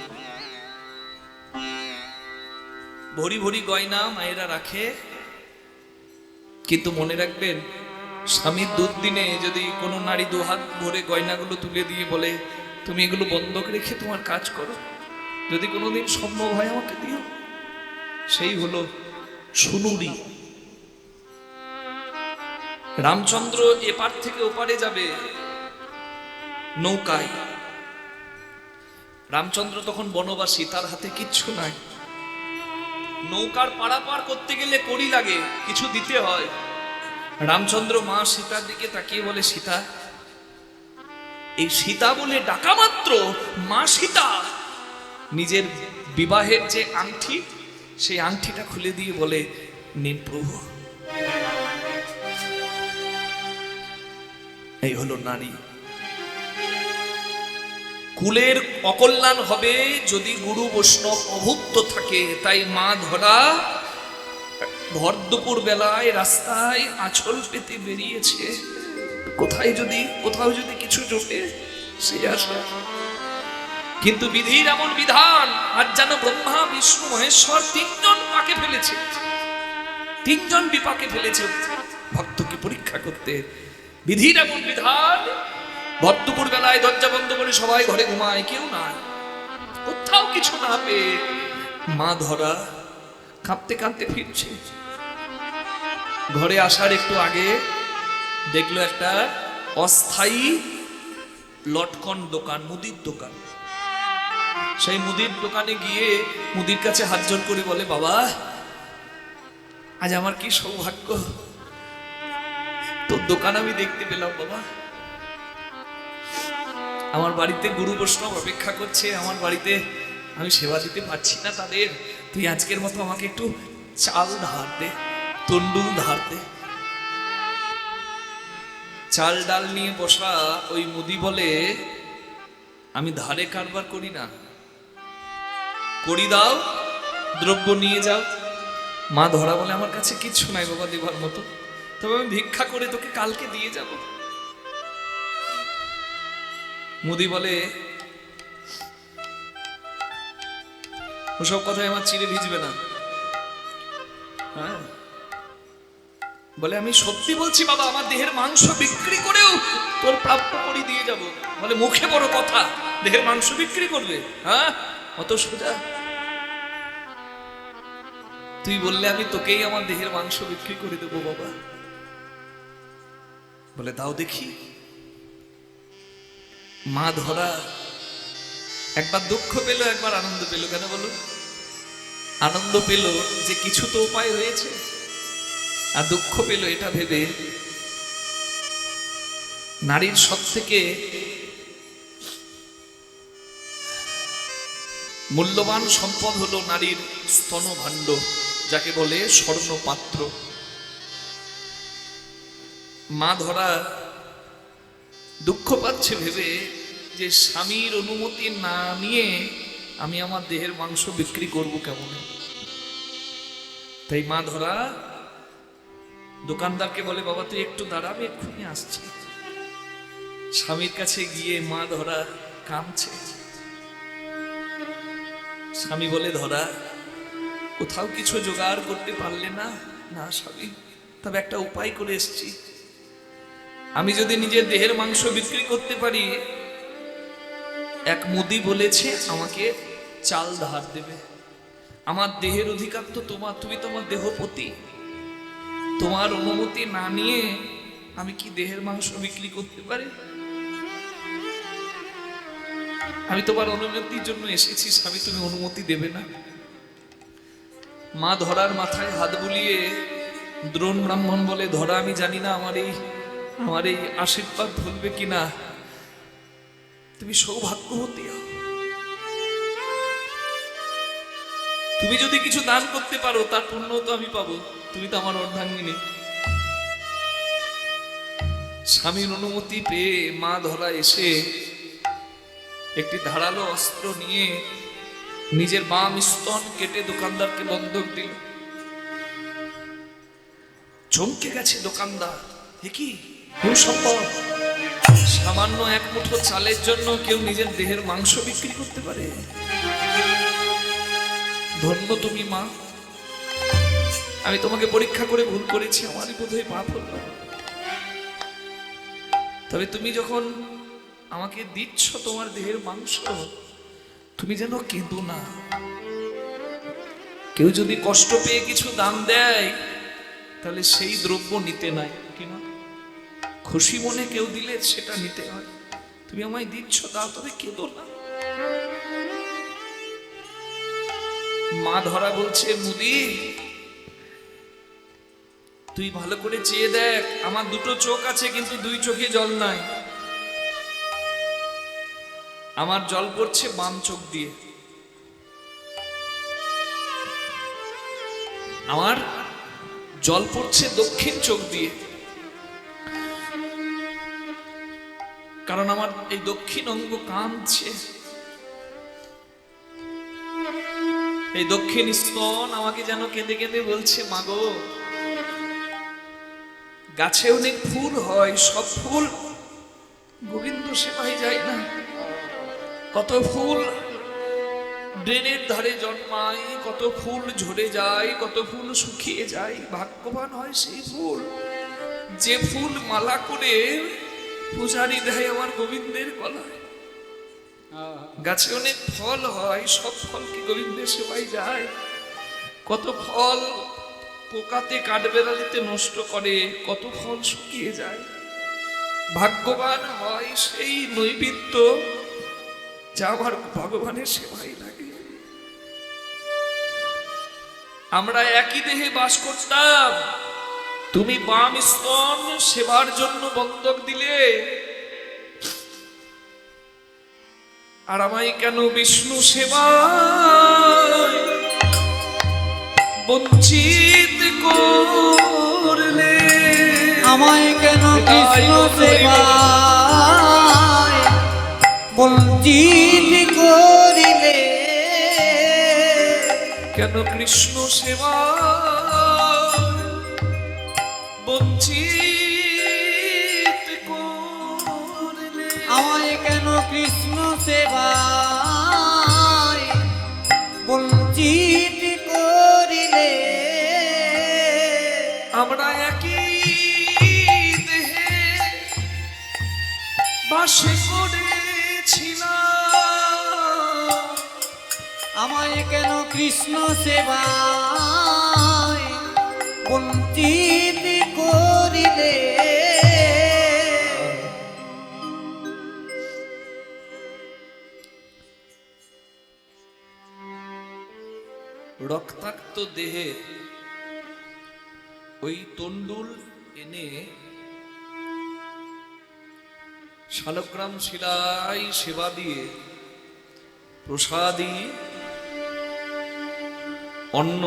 ভরি ভরি গয়না মায়েরা রাখে, কিন্তু মনে রাখবেন স্বামীর দুর্দিনে যদি কোনো নারী দুহাত ভরে গয়নাগুলো তুলে দিয়ে বলে তুমি এগুলো বন্ধক রেখে তোমার কাজ করো, যদি কোনোদিন সম্ভব হয় আমাকে দিও, সেই হলো সুনুরি। রামচন্দ্র এপার থেকে ওপারে যাবে নৌকায়। রামচন্দ্র তখন বনবাসী, তার হাতে কিচ্ছু নাই। নৌকার পারাপার করতে গেলে কড়ি লাগে, কিছু দিতে হয়। রামচন্দ্র মা সীতার দিকে তাকিয়ে বলে সীতা এই সীতা বলে ডাকা মাত্র মা সীতা নিজের বিবাহের যে আংটি, সেই আংটিটা খুলে দিয়ে বলে, নিন প্রভু। এই হলো নারী। কুলের অকল্যাণ হবে যদি গুরু বৈষ্ণব অভুক্ত থাকে। তাই মা ধরা ভর দুপুর বেলায় রাস্তায় আঁচল পেতে বেরিয়েছে, কোথাও যদি কিছু জোটে সে আসে। কিন্তু বিধির এমন বিধান, আর যেন ব্রহ্মা বিষ্ণু মহেশ্বর তিনজন পাকে ফেলেছে, তিনজন বিপাকে ফেলেছে ভক্তকে পরীক্ষা করতে। বিধির এমন বিধান, ভর দুপুর বেলায় দরজা বন্ধ করে সবাই ঘরে ঘুমায়, কেউ নাই, কোথাও কিছু না পেয়ে মা ধরা কাঁদতে কাঁদতে ফিরছে। ঘরে আসার একটু আগে দেখলো একটা অস্থায়ী লটকন দোকান, মুদির দোকান। সেই মুদির দোকানে গিয়ে মুদির কাছে হাত জোড় করে বলে, বাবা আজ আমার কি সৌভাগ্য, তোর দোকান আমি দেখতে পেলাম। বাবা, আমার বাড়িতে গুরু বৈষ্ণব অপেক্ষা করছে, আমার বাড়িতে আমি সেবা দিতে পারছি না তাদের, তুই আজকের মতো আমাকে একটু চাল ধার দে, তন্ডুল ধার দে। চাল ডাল নিয়ে বসা ওই মুদি বলে, আমি ধারে কারবার করি না, করি দাও, দ্রব্য নিয়ে যাও। মা ধরা বলে, আমার কাছে কিচ্ছু নাই বাবা দেবার মতো, তবে আমি ভিক্ষা করে তোকে কালকে দিয়ে যাব। মুদি বলে, ওসব কথায় আমার চিড়ে ভিজবে না। হ্যাঁ, বলে আমি সত্যি বলছি বাবা, আমার দেহের মাংস বিক্রি করেও তোর প্রাপ্য করি দিয়ে যাব। বলে মুখে বড় কথা, দেহের মাংস বিক্রি করবে? হ্যাঁ, অত সোজা? তুই বললে আমি তোকেই আমার দেহের মাংস বিক্রি করে দেবো বাবা। বলে দাও দেখি। মা ধরা একবার দুঃখ পেল, একবার আনন্দ পেল। কেন বলো? আনন্দ পেল যে কিছু তো উপায় হয়েছে, আর দুঃখ পেল এটা ভেবে নারীর সব থেকে মূল্যবান সম্পদ হলো নারীর স্তনভাণ্ড, যাকে বলে স্বর্ণপাত্র। মা ধরা দুঃখ পাচ্ছে ভেবে যে স্বামীর অনুমতি না নিয়ে আমি আমার দেহের মাংস বিক্রি করব কেমন। তাই মা ধরা দোকানদারকে বলে, বাবা তুই একটু দাঁড়া, আমি এক্ষুনি আসছি। স্বামীর কাছে গিয়ে মা ধরা কাঁদছে। স্বামী বলে, ধরা কোথাও কিছু জোগাড় করতে পারলে না? না স্বামী, তবে একটা উপায় করে এসছি। আমি যদি নিজের দেহের মাংস বিক্রি করতে পারি, এক মুদি বলেছে আমাকে চাল ধার দেবে। আমার দেহের অধিকার তো তোমার, তুমি তোমার দেহপতি, তোমার অনুমতি না নিয়ে আমি কি দেহের মাংস বিক্রি করতে পারি? আমি তোমার অনুমতির জন্য এসেছি স্বামী, তুমি অনুমতি দেবে না? মা ধরার মাথায় হাত বুলিয়ে দ্রোণ ব্রাহ্মণ বলে, ধরা আমি জানি না আমার এই আশীর্বাদ ভুলবে কিনা, তুমি সৌভাগ্যবতী হও। তুমি যদি কিছু দান করতে পারো তার পুণ্য তো আমি পাবো, তুমি তো আমার অর্ধাঙ্গিনী। স্বামীর অনুমতি পেয়ে মা ধরা এসে একটি ধারালো অস্ত্র নিয়ে নিজের বাম স্তন কেটে দোকানদারকে বন্ধক দিল। চমকে গেছে দোকানদার, এ কি সম্ভব? সামান্য এক মুঠো চালের জন্য কেউ নিজের দেহের মাংস বিক্রি করতে পারে? ধন্য তুমি মা, আমি তোমাকে পরীক্ষা করে ভুল করেছি, আমারই বোধহয় পাপ হল। তবে তুমি যখন আমাকে দিচ্ছ তোমার দেহের মাংস, তুমি যেন কেঁদো না। কেউ যদি কষ্ট পেয়ে কিছু দান দেয় তাহলে সেই দ্রব্য নিতে নাই, কিনা খুশি মনে কেউ দিলে সেটা নিতে হয়। তুমি আমায় দিচ্ছ, দাও, তবে কেঁদো না। মা ধরা বলছে, মুদি তুই ভালো করে চেয়ে দেখ, আমার দুটো চোখ আছে কিন্তু দুই চোখে জল নাই। আমার জল পড়ছে বাম চোখ দিয়ে, আমার জল পড়ছে দক্ষিণ চোখ দিয়ে, কারণ আমার এই দক্ষিণ অঙ্গ কাঁদছে। এই দক্ষিণ স্তন আমাকে যেন কেঁদে কেঁদে বলছে, মাগো গাছে অনেক ফুল হয়, সব ফুল গোবিন্দ সেবায় যায় না। কত ফুল ড্রেনের ধারে জন্মায়, কত ফুল ঝরে যায়, কত ফুল শুকিয়ে যায়। ভাগ্যবান হয় সেই ফুল যে ফুল মালা করে পূজারি দেয় আমার গোবিন্দের গলায়। গাছে অনেক ফল হয়, সব ফল কি গোবিন্দের সেবায় যায়? কত ফল পোকাতে কাঠবেড়ালিতে নষ্ট করে, কত ফল শুকিয়ে যায়। ভাগ্যবান হয় সেই নৈবেদ্য যা আমার ভগবানের সেবায় লাগে। আমরা একই দেহে বাস করতাম, তুমি বাম স্তন সেবার জন্য বন্ধক দিলে, আর আমায় কেন বিষ্ণু সেবায় বঞ্চিত করলে? আমায় কেন কৃষ্ণ সেবায় বঞ্চিত করিলে? কেন কৃষ্ণ সেবায় বঞ্চিত করলে? আমায় কেন কৃষ্ণ সেবায় বঞ্চিত করিলে? আমরা একই দেহে বাস করেছিলাম, আমায় কেন কৃষ্ণ সেবায় বঞ্চিত করিলে? রক্তাক্ত দেহে ওই তন্ডুল এনে শালগ্রাম শিলাই সেবা দিয়ে প্রসাদী অন্ন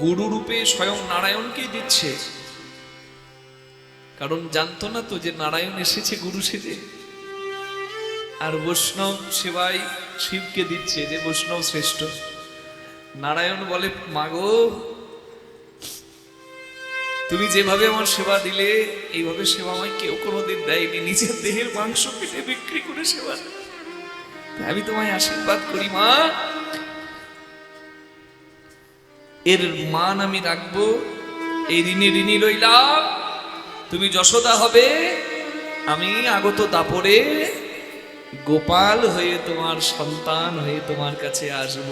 গুরু রূপে স্বয়ং নারায়ণকে দিচ্ছে। কারণ জানতো না তো যে নারায়ণ এসেছে গুরু সেজে। আর বৈষ্ণব সেবায় শিবকে দিচ্ছে, যে বৈষ্ণব শ্রেষ্ঠ। নারায়ণ বলে, মাগো তুমি যেভাবে আমার সেবা দিলে, এইভাবে সেবা আমায় কেউ কোনোদিন দেয়নি। নিজের দেহের মাংস কেটে বিক্রি করে সেবা দেয়। আমি তোমায় আশীর্বাদ করি মা, এর মান আমি রাখবো, এই ঋণী ঋণী রইলাম। তুমি যশোদা হবে, আমি আগত দাপরে গোপাল হয়ে তোমার সন্তান হয়ে তোমার কাছে আসব।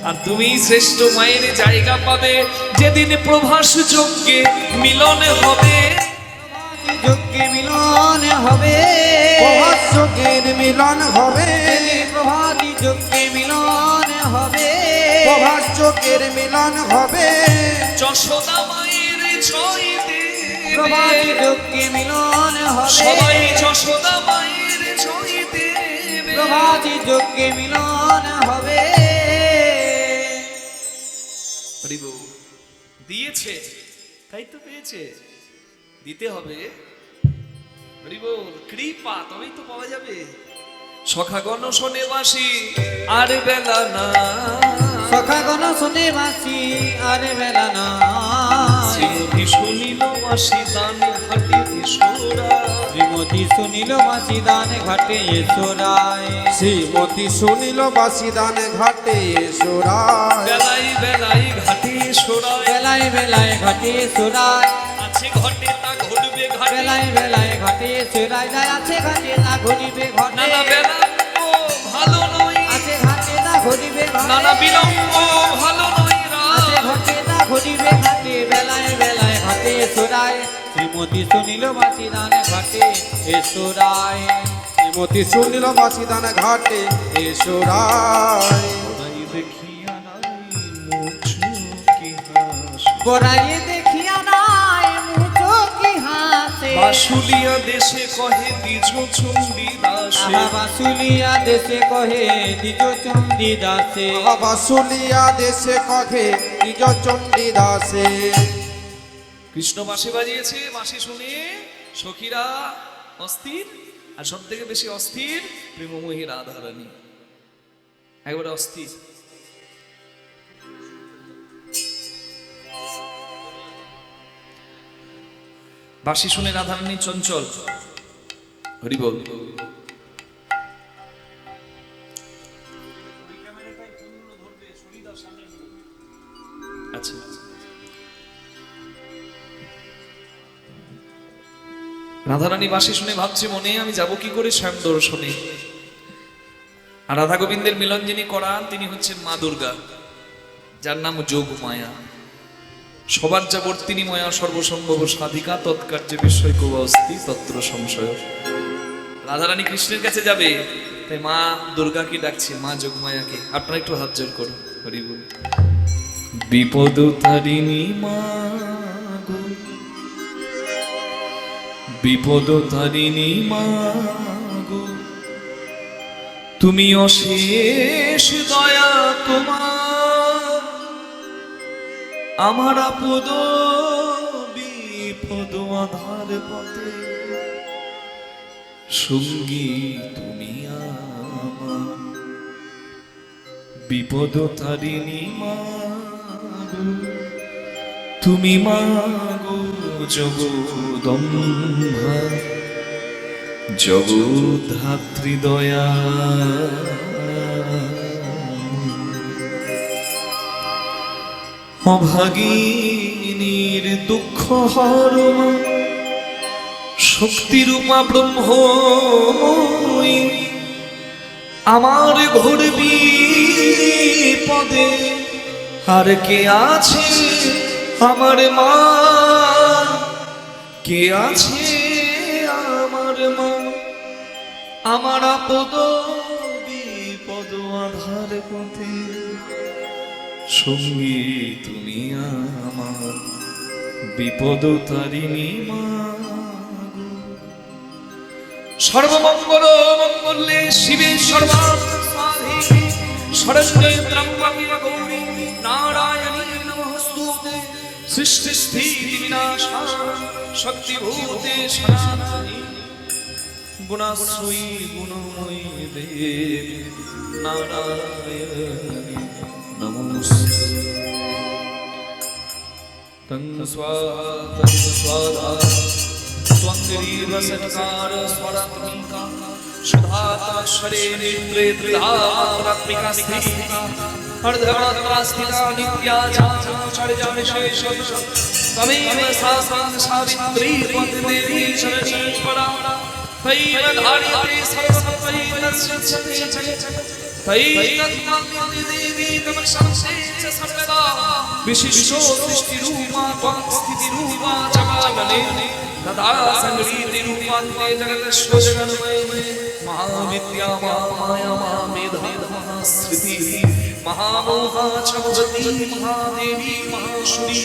আর তুমি শ্রেষ্ঠ মায়ের জায়গা পাবে যেদিন প্রভাস যজ্ঞে মিলন হবে। যজ্ঞে মিলন হবে, প্রভাস যোগের মিলন হবে, প্রভাতী যজ্ঞে মিলন হবে, প্রভাস যোগের মিলন হবে। যশোদা মায়ের ছয় দেবে, প্রভাতী যজ্ঞে মিলন হবে, সবাই যশোদা মায়ের ছয় দেবে। প্রভাতী যজ্ঞে মিলন হবে। হরি বল। দিয়েছে তাই তো পেয়েছে, দিতে হবে। হরি বল। কৃপা তবেই তো পাওয়া যাবে। সখাগণ শোনে বাসি আর বেলা না, সখাগণ শুনে বাসি আর বেলা না, শ্রীমতী শুনিল বাসি দান ঘাটে ঈশ্বরা, শ্রীমতী শুনিল বাসি দান ঘাটে এসোরায়, শ্রীমতী শুনিল বাসিদান ঘাটে সোরায়। বেলাই বেলাই ঘাটে ঈশ্বরায়, বেলায় বেলায় ঘাটে এসোরায়, আছে ঘটে তা ঘটবে ঘাটে। বেলায় বেলায় ঘাটে এসোরায়, যায় আছে ঘাটে তা ঘটিবে ঘটে, নানা বেলাম্ব ভালো নয়, আছে ঘাটে তা ঘটিবে ঘটে, নানা বিলম্ব ভালো নয় আছে রাত। ঘটে তা ঘটিবে ঘাটে, বেলায় বেলায় ঘাটে এসোরায়, শ্রীমতী শুনিল বাসি দান ঘাটে এসোরায়, শ্রীমতী শুনিল বাসিদান ঘাটে সোরায়। ওরাই দেখিয়া নাই মুছু কি হাসি, গোড়াইয়ে দেখিয়া নাই মুচো কি হাসে, বাসুলিয়া দেশে কহে দ্বিজ চণ্ডী দাসে আহা বাসুলিয়া দেশে কহে দ্বিজ চণ্ডী দাসে বাসুলিয়া দেশে কহে নিজ চণ্ডী দাসে। কৃষ্ণ বাঁশি বাজিয়েছে, বাঁশি শুনে সখীরা অস্থির, আর সব থেকে বেশি অস্থির প্রেমময়ী রাধারানী, একবারে অস্থির। বাঁশি শুনে রাধারানী চঞ্চল। হরি বল। আচ্ছা, রাধারানী বাঁশি শুনে ভাবছে মনে, আমি যাব কি করে শ্যাম দর্শনে। আর রাধা গোবিন্দের মিলন যিনি করান তিনি হচ্ছেন মা দুর্গা, যার নাম যোগ মায়া। সবার যাবর্তিনী মায়া সর্বসম্ভব সাধিকা, তৎকার্যে বিস্ময় কুবাস্তি তত্র সংশয়। রাধারানী কৃষ্ণের কাছে যাবে, তাই মা দুর্গাকে ডাকছে, মা যোগমায়াকে। আপনারা একটু হাত জোর করুন, হরি বল। বিপদ তারিণী মা গো, বিপদ তারিণী মা গো, তুমি অশেষ দয়া তোমার, আমার আপদ বিপদ আধার পথে সঙ্গী তুমি আমার। বিপদ তারিণী মা গো, তুমি মা গো জগদম্বা, জগদ্ধাত্রী দয়া। অভাগিনীর দুঃখ হরমা, শক্তিরূপা ব্রহ্মময়ী, আমার ঘোর বিপদে আর কে আছে আমার মা, কে আছে আমার মা, আমার আপদ বিপদ আধার পথে সঙ্গী তুমি আমার। বিপদ তারিণী মা গো, সর্বমঙ্গল মঙ্গলে শিবে সর্বার্থ সাধিকে, শরণ্যে ত্র্যম্বকে গৌরী নারায়ণী নমস্তুতে, সৃষ্টি স্থিতি বিনাশায় শক্তিভূতে সনাতনী, গুণাশ্রয়ী গুণময়ী দেবী নারায়ণী নমস্তে। তং স্বাহা তং স্বাহা ত্বঙ্গীব সৎকার স্বরাত্মিকা, সুধাতা শরে নেত্রে ত্রিধাত্মিকা স্থিতা, अर्धमात्रा स्थिता नित्या चाचर्या विशेष तमेव सासं सावित्री देवी शरणी परा, तैव धार्यते सर्वं तस्यै तैतत्मान्यते देवी तमक्षंसे च सर्वदा, विशिष्टो दृष्टिरूपा त्वं स्थितिरूपा जगन्मने, तदा संगीतिरूपान्ते जगतस्व जगन्मये, महाविद्या माया मेधा महास्मृतिः, महामोहा च भवती महादेवी महाशुरी,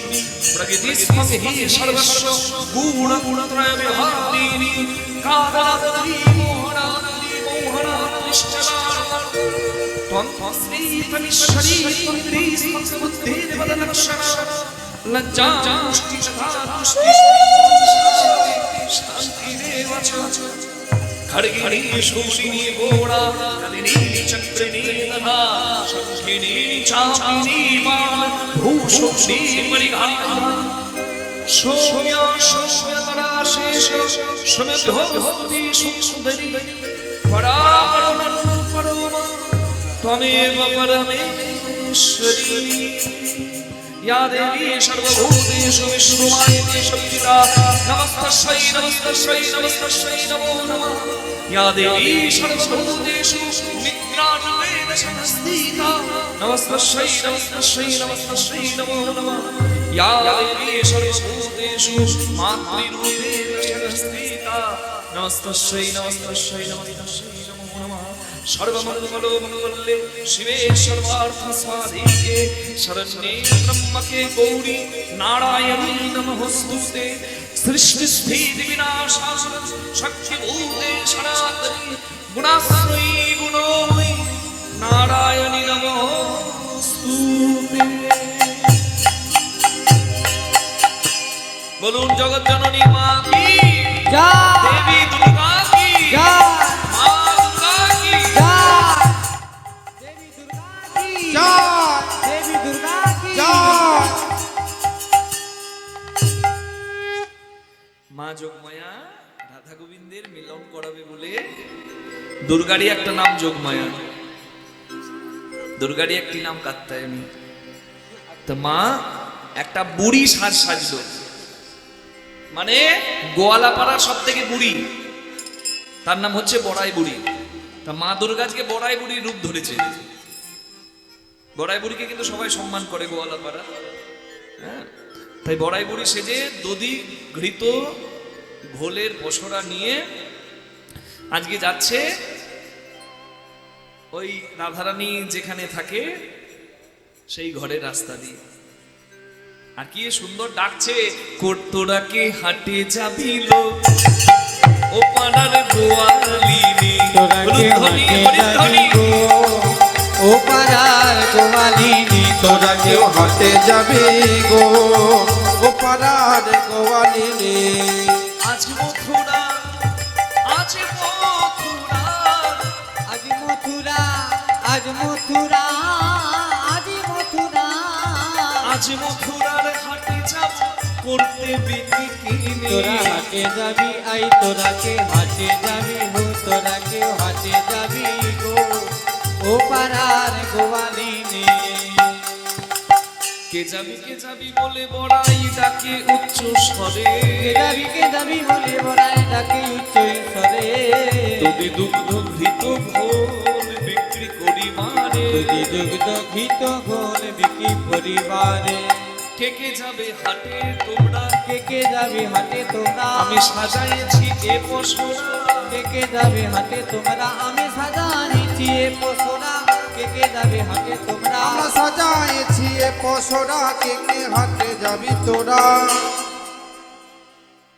प्रकृतिस्महि सर्वस्व गुणत्रय विहारिणी, कादात्री मोहनात्री मोहनात्रिश्चला, त्वं श्रीतमीश्वरी त्वन्त्रीस्मत्समुद्देवदलक्षणा, लज्जा तुष्टि तथा तुष्टि शान्तिरेव च, खड्गिनी शूलिनी घोड़ा नलिनी चक्रिणी तथा शङ्खिनी चापिनी बाण भूषुणी परिघाता, सौम्या सौम्यतरा शेष श्रमभ्योऽस्ति सुन्दरी, परापरमं परमा त्वमेव परमेश्वरी, या देवी सर्वभूतेषु विश्वमायते शक्तिता, नमस्तस्यै नमस्तस्यै नमस्तस्यै नमो नमः, या देवी सर्वभूतेषु निद्रारूपेण संस्थिता, नमस्तस्यै नमस्तस्यै नमस्तस्यै नमो नमः, या देवी सर्वभूतेषु मातृरूपेण संस्थिता, नमस्तस्यै नमस्तस्यै नमस्तस्यै नमो नमः। सर्वमंगलो मंगले शिवे सर्वार्थ साधिके, शरण्ये त्र्यंबके गौरी नारायणी नमोस्तुते, সৃষ্টি স্থিতি বিনাশাস শক্তি ভূতে সনাতনী গুণাশ্রয়ী গুণময়ী নারায়ণী নমস্তুতে। বলুন জগৎ জননী মা কি, জয় দেবী দুর্গা কি, জয় মা দুর্গা কি। জয় দেবী দুর্গা কি জয় দেবী দুর্গা কি জয়। মা যোগমায়া রাধা গোবিন্দের মিলন করাবে বলে দুর্গারই একটা নাম যোগমায়া, দুর্গারই একটি নাম কাত্যায়নী। তো মা একটা বুড়ি সাজ সাজলো, মানে গোয়ালাপাড়ার সব থেকে বুড়ি, তার নাম হচ্ছে বড়াই বুড়ি। তা মা দুর্গা আজকে বড়াই বুড়ির রূপ ধরেছে। বড়াই বুড়িকে কিন্তু সবাই সম্মান করে গোয়ালাপাড়া, হ্যাঁ। তাই বড়াই বুড়ি সেজে দধি ঘৃত ঘোলের পসরা নিয়ে আজকে যাচ্ছে ওই রাধারানী যেখানে থাকে সেই ঘরের রাস্তা দিয়ে। আর কি সুন্দর ডাকছে, তোরাকে হাটে যাবি লো ও পাড়ার গোয়ালিনী। তোরাকে হাটে যাবি গো ও পাড়ার গোয়ালিনী, তোরা কেউ হাটে যাবি গো ও পাড়ার গোয়ালিনী। আজ মথুরা আজ মথুরা আজ মথুরা আজ মথুরা আজ মথুরা আজ মথুরার হাটে যাব করতে বিক্রি কিনে। তোরা হাটে যাবি আই তোরাকে হাটে যাবি হো তোরাকে হাটে যাবি গো ও পাড়ার গোয়ালিনী। কে যাবি বলে বড়াই ডাকে উচ্চ স্বরে। কে যাবি বলে বড়াই ডাকে উচ্চ স্বরে। তোদের দুগ্ধ ঘৃত ঘোল বিক্রি করিবারে। তুই দুগ্ধ ঘিত ঘোল বিকি পরিবারে। কে যাবে হাটে তোমরা, কে যাবে হাটে তোমরা, আমি সাজাইছি এ পশরা। কে যাবে হাটে তোমরা, আমি সাজাইছি এ পশরা। কে যাবে হাটে তোমরা, আমরা সাজাইছি এ পসরা, কে কে হাটে যাবি তোরা।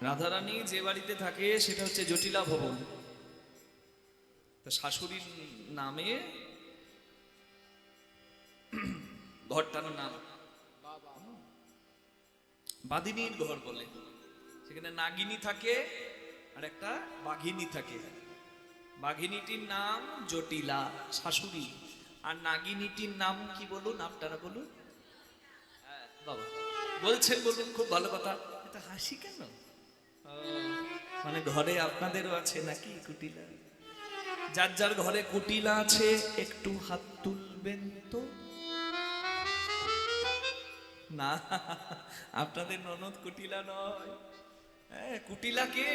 রাধারানী যে বাড়িতে থাকে সেটা হচ্ছে জটিলা ভবন। তা শাশুড়ির নামে ঘরটার নাম বাদিনীর ঘর বলে। সেখানে নাগিনী থাকে আর একটা বাঘিনী থাকে। বাঘিনীটির নাম জটিলা শাশুড়ি, আর নাগিনীটির নাম কি বলুন আপনারা বলুন। হ্যাঁ, বাবা বলছেন, বলুন, খুব ভালো কথা। এটা হাসি কেন? মানে ঘরে আপনাদেরও আছে নাকি কুটিলা? যার যার ঘরে কুটিলা আছে একটু হাত তুলবেন তো। না, আপনাদের ননদ কুটিলা নয়। হ্যাঁ, কুটিলা কে?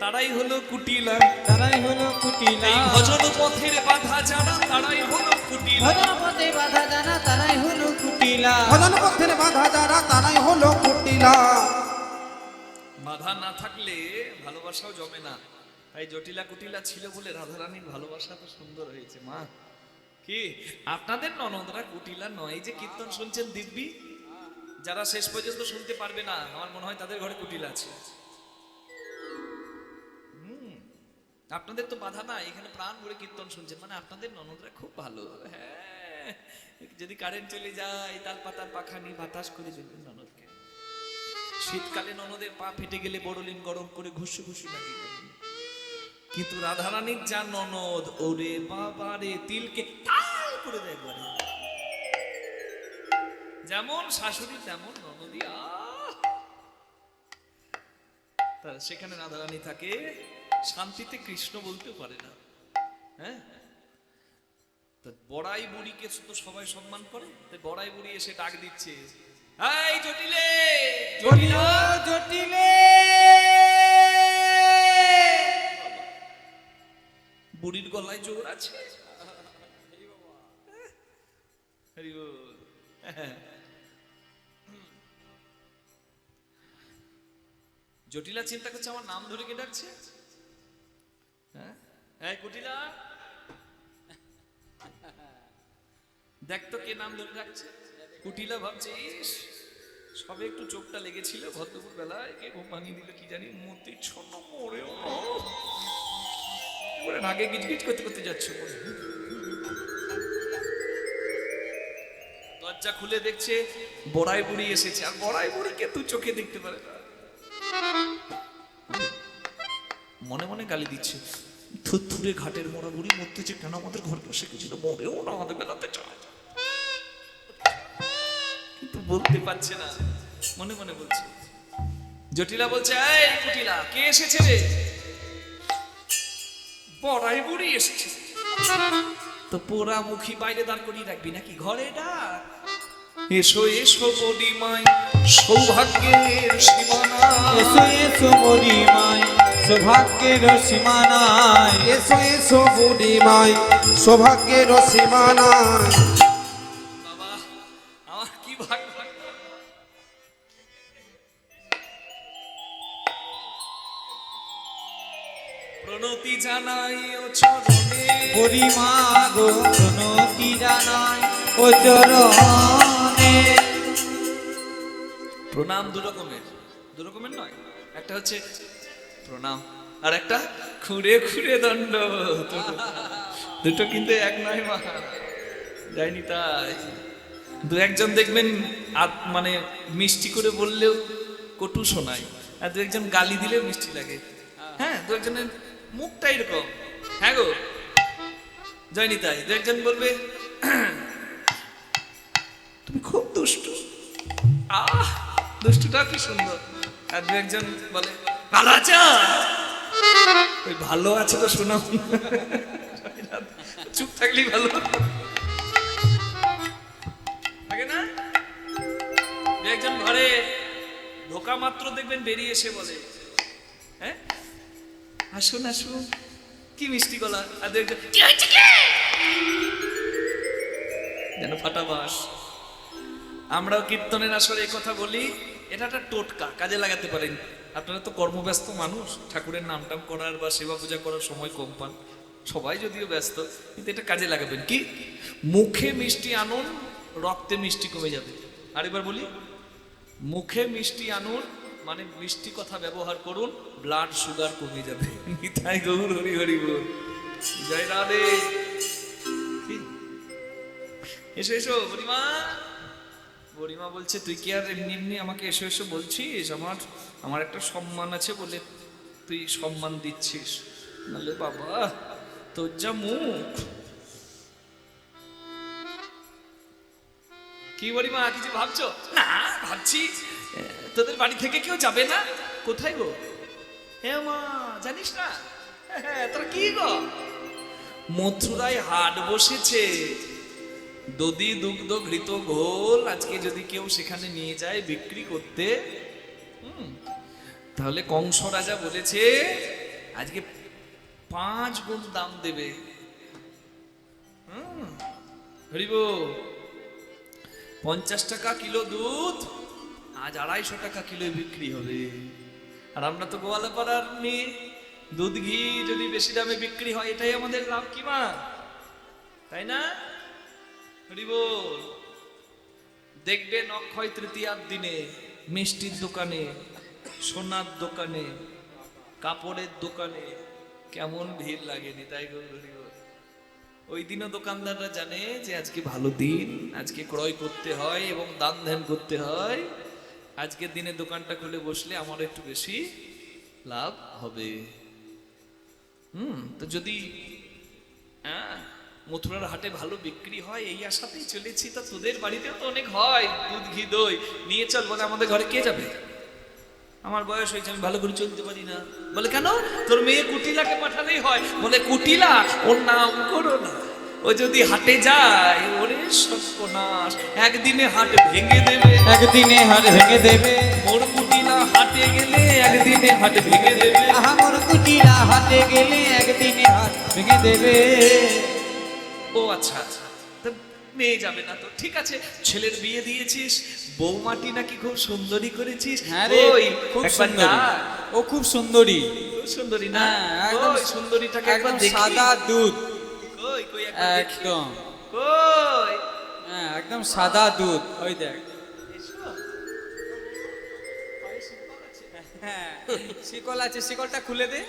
তারাই হলো কুটিলা। তারাই হলো কুটিলা। এই ভজন পথের বাধা যারা তারাই হলো কুটিলা। ভজন পথে বাধা জানা তারাই হলো কুটিলা। ভজন পথের বাধা যারা তারাই হলো কুটিলা। বাধা না থাকলে ভালোবাসাও জমে না। তাই জটিলা কুটিলা ছিল বলে রাধারানীর ভালোবাসা তো সুন্দর হয়েছে। মা কি আপনাদের ননদরা কুটিলা নয়? যে কীর্তন শুনছেন দিব্যি, যারা শেষ পর্যন্ত শুনতে পারবে না আমার মনে হয় তাদের ঘরে কুটিলা আছে। আপনাদের তো বাধা না, এখানে প্রাণ ভরে কীর্তন শুনছেন, মানে আপনাদের ননদরা খুব ভালো। হ্যাঁ, যদি কারেন্ট চলে যায় তাল পাতার পাখানি বাতাস করে দেবেন ননদকে। শীতকালে ননদের পা ফেটে গেলে বড়লিন গরম করে ঘুষু ঘুষু লাগিয়ে দেবেন। কিন্তু রাধারানীর যা ননদ, ওরে বাবা রে, তিলকে তাল করে দেয় একবারে। যেমন শাশুড়ি তেমন ননদি। সেখানে রাধারানী থাকে, শান্তিতে কৃষ্ণ বলতেও পারে না। হ্যাঁ, বড়াই বুড়িকে তো সবাই সম্মান করে। তাই বড়াই বুড়ি এসে ডাক দিচ্ছে, এই জটিলে, জটিলা, জটিলে। বুড়ির গলায় জোর আছে। হরি বল। জটিলা চিন্তা করছে আমার নাম ধরে কে ডাকছে। হ্যাঁ, এই কুটিলা, দেখ তো কে নাম ধরে ডাকছে। কুটিলা ভাবছে, ইস সবে একটু চোখটা লেগেছিল ভদ্রপুর বেলায়, কে ঘুম ভাঙিয়ে দিল কি জানি, মূর্তি ছোট মরেও এবারে নাগে গিজগিজ করতে করতে যাচ্ছে পরে। দরজা খুলে দেখছে বড়াই বুড়ি এসেছে, আর বড়াই বুড়িকে তুই চোখে দেখতে পারে না। মনে মনে গালি দিচ্ছে, থুরথুরে ঘাটের মরা বুড়ি মরতেছে কেন, আমাদের ঘরকে শিখেছিল, মরেও না আমাদের বেলাতে চায়, কিন্তু বলতে পারছে না, মনে মনে বলছে। জটিলা বলছে, এই কুটিলা, কে এসেছে রে? বড়াই বুড়ি এসেছে। তো পোড়া মুখী বাইরে দাঁড় করিয়ে রাখবি নাকি, ঘরে ডাক। এসো এসো বডিমাই সৌভাগ্যের সীমানা, এসো এসো মরিমাই সৌভাগ্যের সীমানায়, এসো এসো বুড়িমাই সৌভাগ্যের সীমানায়। বাবা আমার কি ভাগ্য। প্রণতি জানাই ও চরণে, বুড়িমা গো প্রণতি জানাই ও চরণে। প্রণাম দু রকমের নয়, একটা হচ্ছে প্রণাম আর একটা খুঁড়ে খুঁড়ে দণ্ড, দুটো কিন্তু এক নয় মা, যায়নি তাই। দু একজন দেখবেন মানে মিষ্টি করে বললেও কটু শোনায়, আর দু একজন গালি দিলেও মিষ্টি লাগে। হ্যাঁ, দু একজনের মুখটা এরকম। হ্যাঁ গো যায়নি তাই, দু একজন বলবে তুমি খুব দুষ্টু, আহ দুষ্টুটা কি সুন্দর, আর দু একজন বলে ভালো আছো, ওই ভালো আছে তো শোনাও, চুপ থাকলেই ভালো থাকে না। দু একজন ঘরে ঢোকা মাত্র দেখবেন বেরিয়ে এসে বলে, হ্যাঁ আসুন আসুন, কি মিষ্টি গলা, আর দু একজন কি হয়েছে কি, যেন ফাটা বাঁশ। আমরাও কীর্তনের আসলে এই কথা বলি, এটা একটা টোটকা, কাজে লাগাতে পারেন। আপনারা তো কর্মব্যস্ত মানুষ, ঠাকুরের নামটাম করার বা সেবা পূজা করার সময় কম পান, সবাই যদিও ব্যস্ত, কিন্তু এটা কাজে লাগাবেন। কি, মুখে মিষ্টি আনুন, রক্তে মিষ্টি কমে যাবে। আরেকবার বলি, মুখে মিষ্টি আনুন মানে মিষ্টি কথা ব্যবহার করুন, ব্লাড সুগার কমে যাবে। নিতাই গৌর হরি হরি বল, জয় রাধে। কি? এসো এসো বুড়িমা। বুড়িমা বলছে, তুই কি আর এমনি এমনি আমাকে এসো এসো বলছিস, আমার একটা সম্মান আছে বলে তুই সম্মান দিচ্ছিস, নাহলে বাবা তোর যা মুখ। কি বুড়িমা কিছু ভাবছো? না ভাবছি তোদের বাড়ি থেকে কেউ যাবে না। কোথায় গো? হ্যাঁ মা জানিস না, হ্যাঁ তোরা কি গো, মথুরায় হাট বসেছে, দধি দুগ্ধ ঘৃত ঘোল, আজকে যদি কেউ সেখানে নিয়ে যায় বিক্রি করতে, তাহলে কংস রাজা বলেছে আজকে 5 গুণ দাম দেবে। হরিব 50 টাকা কিলো দুধ আজ 250 টাকা কিলো বিক্রি হবে। আর আমরা তো গোয়ালপাড়ার মেয়ে, দুধ ঘি যদি বেশি দামে বিক্রি হয় এটাই আমাদের লাভ কি মা, তাই না? দেখবেন অক্ষয় তৃতীয়ার দিনে মিষ্টির দোকানে, সোনার দোকানে, কাপড়ের দোকানে কেমন ভিড় লাগেনি, তাই গো। ওই দিনও দোকানদাররা জানে যে আজকে ভালো দিন, আজকে ক্রয় করতে হয় এবং দান ধ্যান করতে হয়, আজকের দিনে দোকানটা খুলে বসলে আমার একটু বেশি লাভ হবে। তো যদি মথুরার হাটে ভালো বিক্রি হয় এই আশাতেই চলেছি, তা তোদের বাড়িতেও তো অনেক হয় দুধ ঘি দই, নিয়ে চল। বলে আমাদের ঘরে কে যাবে, আমার বয়স হয়েছে, আমি ভালো করে চলতে পারি না। বলে কেন, তোর মেয়ে কুটিলাকে পাঠালেই হয়। বলে কুটিলা, ওর নাম করো না, ও যদি হাটে যায় ওরে সর্বনাশ, একদিনে হাট ভেঙে দেবে, একদিনে হাট ভেঙে দেবে। মোর কুটিলা হাটে গেলে একদিনে হাট ভেঙে দেবে। আমার কুটিলা হাটে গেলে একদিনে হাট ভেঙে দেবে। ও আচ্ছা আচ্ছা, তা মেয়ে যাবে না তো ঠিক আছে, ছেলের বিয়ে দিয়েছিস, বৌমাটি নাকি খুব সুন্দরী করেছিস। হ্যাঁ রে, ওই খুব একবার সুন্দরী, যা। ও খুব সুন্দরী, খুব সুন্দরী না? হ্যাঁ, একদম ওই সুন্দরীটাকে একবার একদম দেখি। সাদা দুধ, কই কই একবার দেখি। একদম কই হ্যাঁ একদম সাদা দুধ, ওই দেখ। এসো। শিকল আছে, শিকলটা খুলে দে।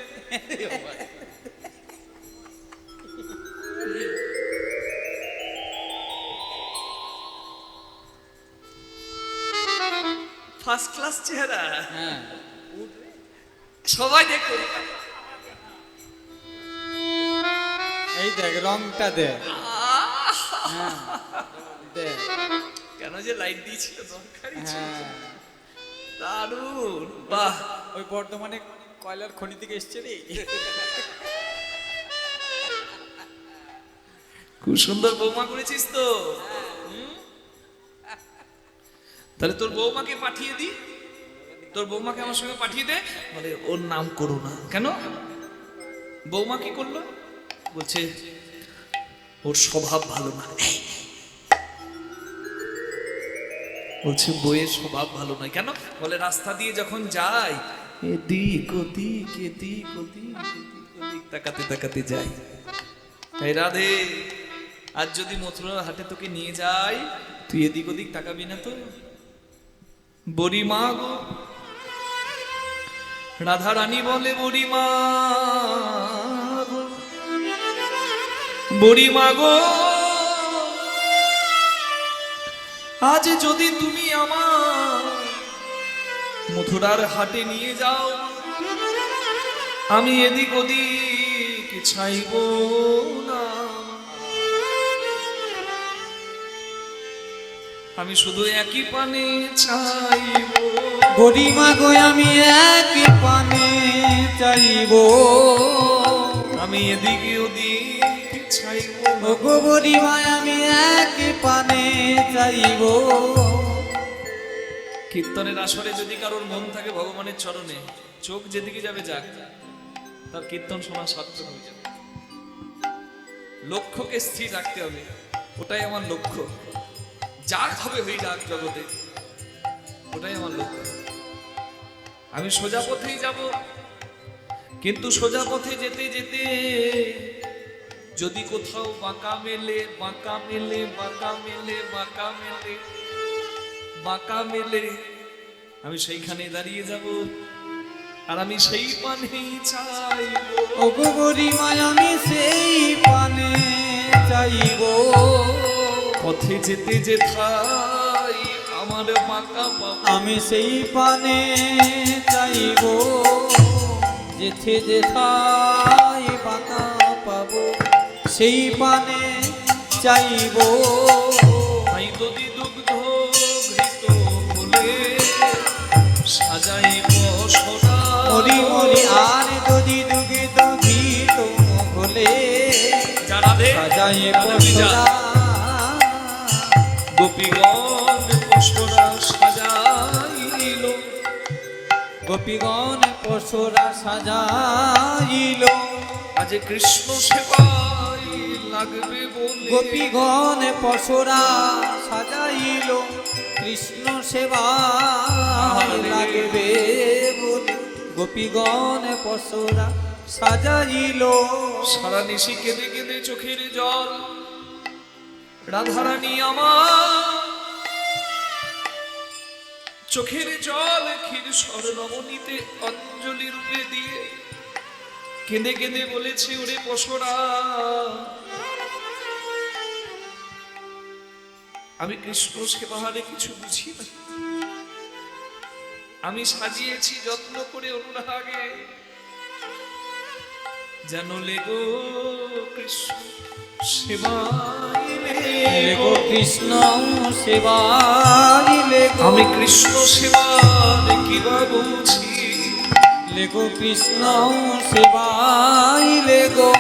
ফার্স্ট ক্লাস চেহারা, হ্যাঁ, সবাই দেখো। এই দেখ রংটা দে। হ্যাঁ, দে। কেন যে লাইট দিয়েছিল দরকারই ছিল। হ্যাঁ, দারুণ, বাহ। ওই বর্ধমানে কয়লার খনি থেকে এসছে রে। খুব সুন্দর বৌমা করেছিস তো। তাহলে তোর বৌমাকে পাঠিয়ে দি, তোর বৌমাকে আমার সঙ্গে পাঠিয়ে দে। বলে ওর নাম করো না। কেন? বৌমা কি করলো? বলছে ওর স্বভাব ভালো না। বলছে বইয়ের স্বভাব ভালো নয়। কেন? বলে রাস্তা দিয়ে যখন যায় এদিক ওদিক এদিক ওদিক এদিক ওদিক তাকাতে তাকাতে যায়। এই রাধে, আজ যদি মথুরার হাটে তোকে নিয়ে যাই, তুই এদিক ওদিক তাকাবি না তো? বড়িমা গো, রাধা রানী বলে বড়িমা গো, বড়িমা গো, আজ যদি তুমি আমার মথুরার হাটে নিয়ে যাও, আমি এদিক ওদিক চাইব না, আমি শুধু একই পানে চাইব। বড়িমা গো আমি এক পানে চাইব, আমি এদিকে ওদিক চাইব। ও গো বড়িমা আমি এক পানে চাইব। কীর্তনের আসরে যদি কারোর মন থাকে ভগবানের চরণে, চোখ যেদিকে যাবে যাক, তার কীর্তন শোনা সার্থক হয়ে যাবে। লক্ষ্যকে স্থির রাখতে হবে, ওটাই আমার লক্ষ্য। যাক হবে হয়ে যাক জগতে, ওটাই আমার লক্ষ্য। আমি সোজা পথেই যাব, কিন্তু সোজা পথে যেতে যেতে যদি কোথাও বাঁকা মেলে বাঁকা মেলে বাঁকা মেলে বাঁকা মেলে বাঁকা মেলে, আমি সেইখানে দাঁড়িয়ে যাব, আর আমি সেই পানেই চাইব। ও গো বড়িমা আমি সেই পানে চাইব। পথে যেতে যেথায় আমার বাঁকা পাবো, আমি সেই পানে চাইব, যেতে যেথায় বাঁকা পাবো সেই পানে চাইব। তাই যদি দুগ্ধ ঘৃত ফুলে সাজাইব সোনা, মরি মরি আর যদি দুগে দুগিত হলে যারা দে সাজাইব যা সোনা। গোপীগণ পশুরা সাজাইল, গোপীগণ পশুরা সাজাইল, আজ কৃষ্ণ সেবাই লাগবে বলে। গোপীগণ পশুরা সাজাইল, কৃষ্ণ সেবা লাগবে বলে গোপীগণ পশুরা সাজাইল। সারা নিশি কেঁদে কেঁদে চোখের জল, রাধারানী আমার চোখের জল ক্ষীর স্বর্ণমণিতে অঞ্জলি রূপে দিয়ে কেঁদে কেঁদে বলেছে, ওরে পশরা, আমি কৃষ্ণ সেবাহারে কিছু বুঝি না, আমি সাজিয়েছি যত্ন করে অনুরাগে, যেন লেগো কৃষ্ণ সেবাইলে লেগো কৃষ্ণ সেবাইলে গো। আমি কৃষ্ণ সেবার কিবা বলছি, লেগো কৃষ্ণ সেবাইলে গো।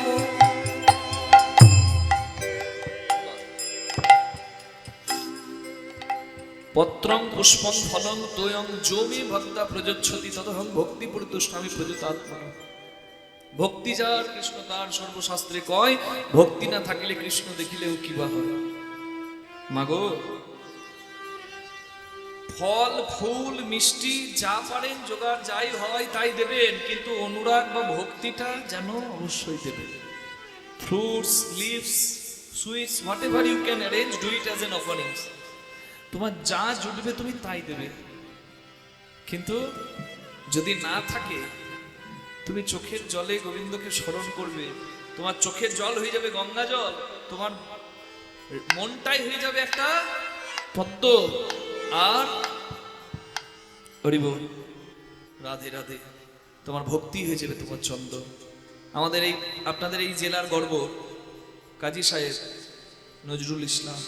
পত্রং পুষ্পং ফলং তোয়ং যোমি ভক্তা প্রযচ্ছতি তদহং ভক্তি পুরুষামি প্রযুতাত্মা। ভক্তি যার কৃষ্ণ তার সর্বশাস্ত্রে কয়, ভক্তি না থাকিলে কৃষ্ণ দেখিলেও কিবা হয়। মাগো, ফল ফুল মিষ্টি যা পারেন জোগাড় যাই হয় তাই দেবেন, কিন্তু অনুরাগ বা ভক্তিটা যেন অবশ্যই দেবেন। Fruits, leaves, sweets, whatever you can arrange, do it as an offerings. তোমার যা জুটবে তুমি তাই দেবে, কিন্তু যদি না থাকে, তুমি চোখের জলে গোবিন্দকে স্মরণ করবে, তোমার চোখের জল হয়ে যাবে গঙ্গা জল, তোমার মনটাই হয়ে যাবে একটা পদ্ম। আর হরিব রাধে রাধে, তোমার ভক্তি হয়ে যাবে তোমার ছন্দ। আমাদের এই আপনাদের এই জেলার গর্ব কাজী সাহেব নজরুল ইসলাম,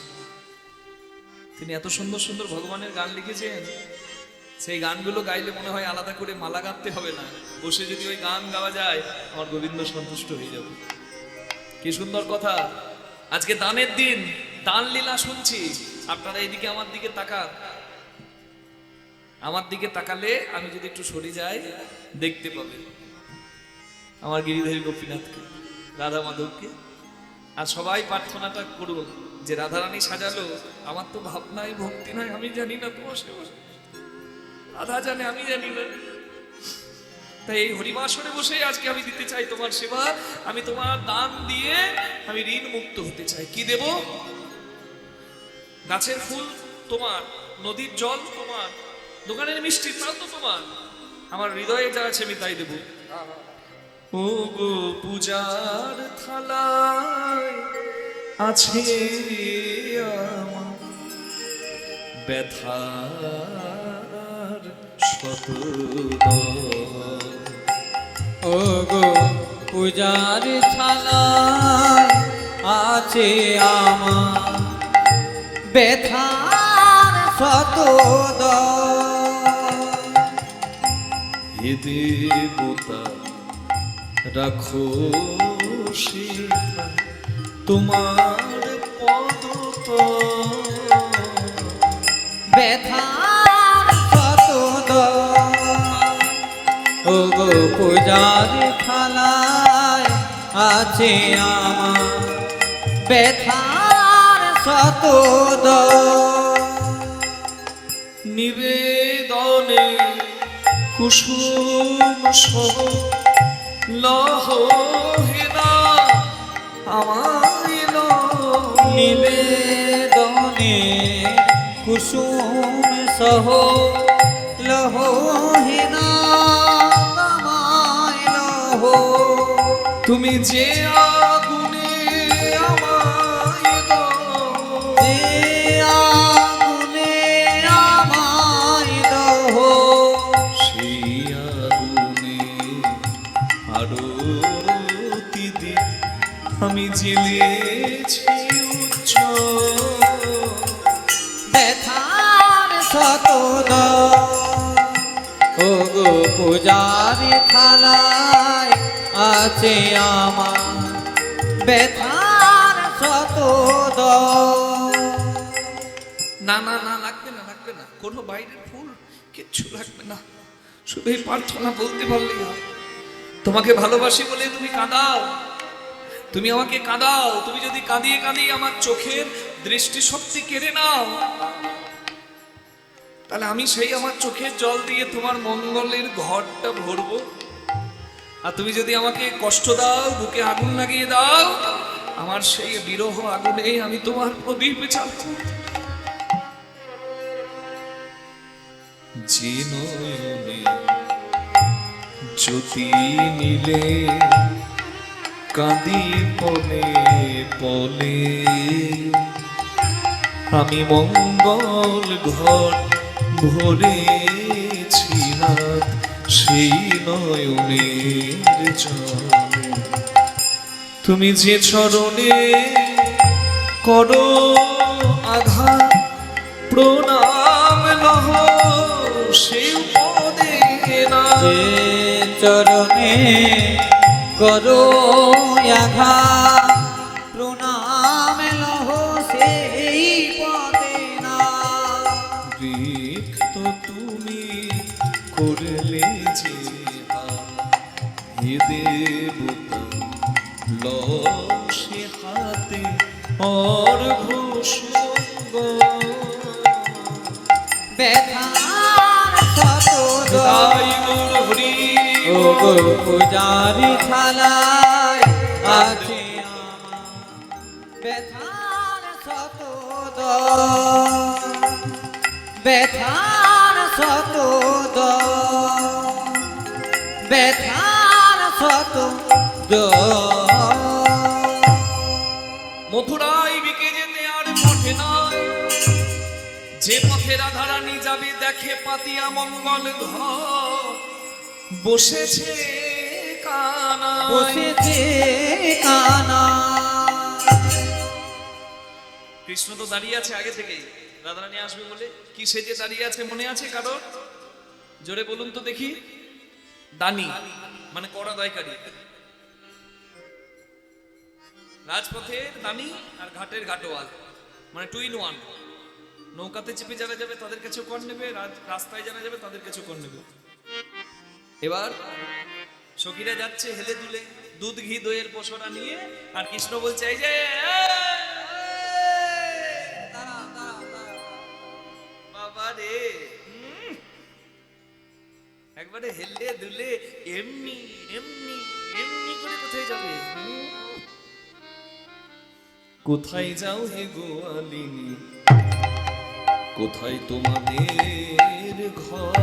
তিনি এত সুন্দর সুন্দর ভগবানের গান লিখেছেন, সেই গানগুলো গাইলে মনে হয় আলাদা করে মালা গাঁথতে হবে না, বসে যদি ওই গান গাওয়া যায় আমার গোবিন্দ সন্তুষ্ট হয়ে যাবে। কি সুন্দর কথা। আজকে দানের দিন, দান লীলা শুনছি। আপনারা এইদিকে আমার দিকে তাকান, আমার দিকে তাকালে আমি যদি একটু সরে যাই দেখতে পাবেন আমার গিরিধারী গোপীনাথকে, রাধা মাধবকে। আর সবাই প্রার্থনাটা করুন যে রাধারানী সাজালো, আমার তো ভাবনায় ভক্তি নাই, আমি জানি না তোমার সেবা, রাধা জানে আমি জানি না। তাই এই হরিবাসরে বসে আজকে আমি দিতে চাই তোমার সেবা, আমি তোমার দান দিয়ে আমি ঋণ মুক্ত হতে চাই। কি দেব? গাছের ফুল তোমার, নদীর জল তোমার, দোকানের মিষ্টি তাও তো তোমার, আমার হৃদয়ে যা আছে আমি তাই দেব। ও গো পূজার থালায় আছে আমার ব্যথার শতদল। ও গো পূজার থালায় আছে আমার ব্যথার শতদল। হে দেবতা রাখো শিখা তোমার পদতল, ব্যথার শতদল। ও গো পূজার থালায় আছে আমার ব্যথার শতদল। নিবেদনে কুসুম সহ লহ হে না আমায় লহ। নিবেদনে কুসুম সহ লহ হে না আমায় লহ। তুমি যে আগুনে আমায় দাও, যে আগুনে আমায় দহ। সেই আগুনে আরতি দি আমি জ্বেলেছি উচ্চ ব্যথার শতদল। ও গো পূজার থালায় আছে আমার ব্যথার শতদল। না না না, লাগবে না, লাগবে না, কোনো বাইরের ফুল কিচ্ছু লাগবে না, শুধু এই প্রার্থনা বলতে পারলেই হয়। তোমাকে ভালোবাসি বলে তুমি কাঁদাও, তুমি আমাকে কাঁদাও, তুমি যদি কাঁদিয়ে কাঁদিয়ে আমার চোখের দৃষ্টিশক্তি কেড়ে নাও, তাহলে আমি সেই আমার চোখের জল দিয়ে তোমার মঙ্গলের ঘরটা ভরবো। আর তুমি যদি আমাকে কষ্ট দাও, বুকে আগুন লাগিয়ে দাও, আমার সেই বিরহ আগুনে আমি তোমার প্রদীপ জ্বালবো। যে নয়নে জ্যোতি নিলে কাঁদি পলে পলে, আমি মঙ্গল ঘর ভরেছি রাত সেই নয়নের জলে। তুমি যে চরণে করো আঘাত প্রণাম লহ সেই পদে না। যে চরণে করো আঘাত প্রণাম লহ সেই পদে না। রিক্ত তুমি করলে যে হে দেবতা লও সে হাতে অর্ঘ্য সঙ্গ। ব্যথার শতদল। তাই গৌর হরি ও গো পূজারি থালায় আছে আমার ব্যথার শতদল। ব্যথার শতদল। মথুরায় বিকে যেতে আর পথে নয়, যে পথে রাধারানী যাবে দেখে পাতিয়া মঙ্গল ঘর, বসেছে কানায়। বসেছে কানা। কৃষ্ণ তো দাঁড়িয়ে আছে আগে থেকেই, রাধারানী আসবে বলে। কি সেজে দাঁড়িয়ে আছে মনে আছে কারোর? জোরে বলুন তো দেখি। দানি মানে কড়া দায়কারী, রাজপথের দানি আর ঘাটের ঘাটোয়াল, মানে টু ইন ওয়ান। নৌকাতে চেপে যারা যাবে তাদের কাছেও কর নেবে, রাস্তায় যারা যাবে তাদের কাছেও কর নেবে। এবার সখীরা যাচ্ছে হেলে দুলে, দুধ ঘি দইয়ের পসরা নিয়ে, আর কৃষ্ণ বলছে এই যে বাবা রে, একবারে হেলে দুলে এমনি এমনি এমনি করে কোথায় যাবে? কোথায় যাও হে গোয়ালিনী, কোথায় তোমাদের ঘর?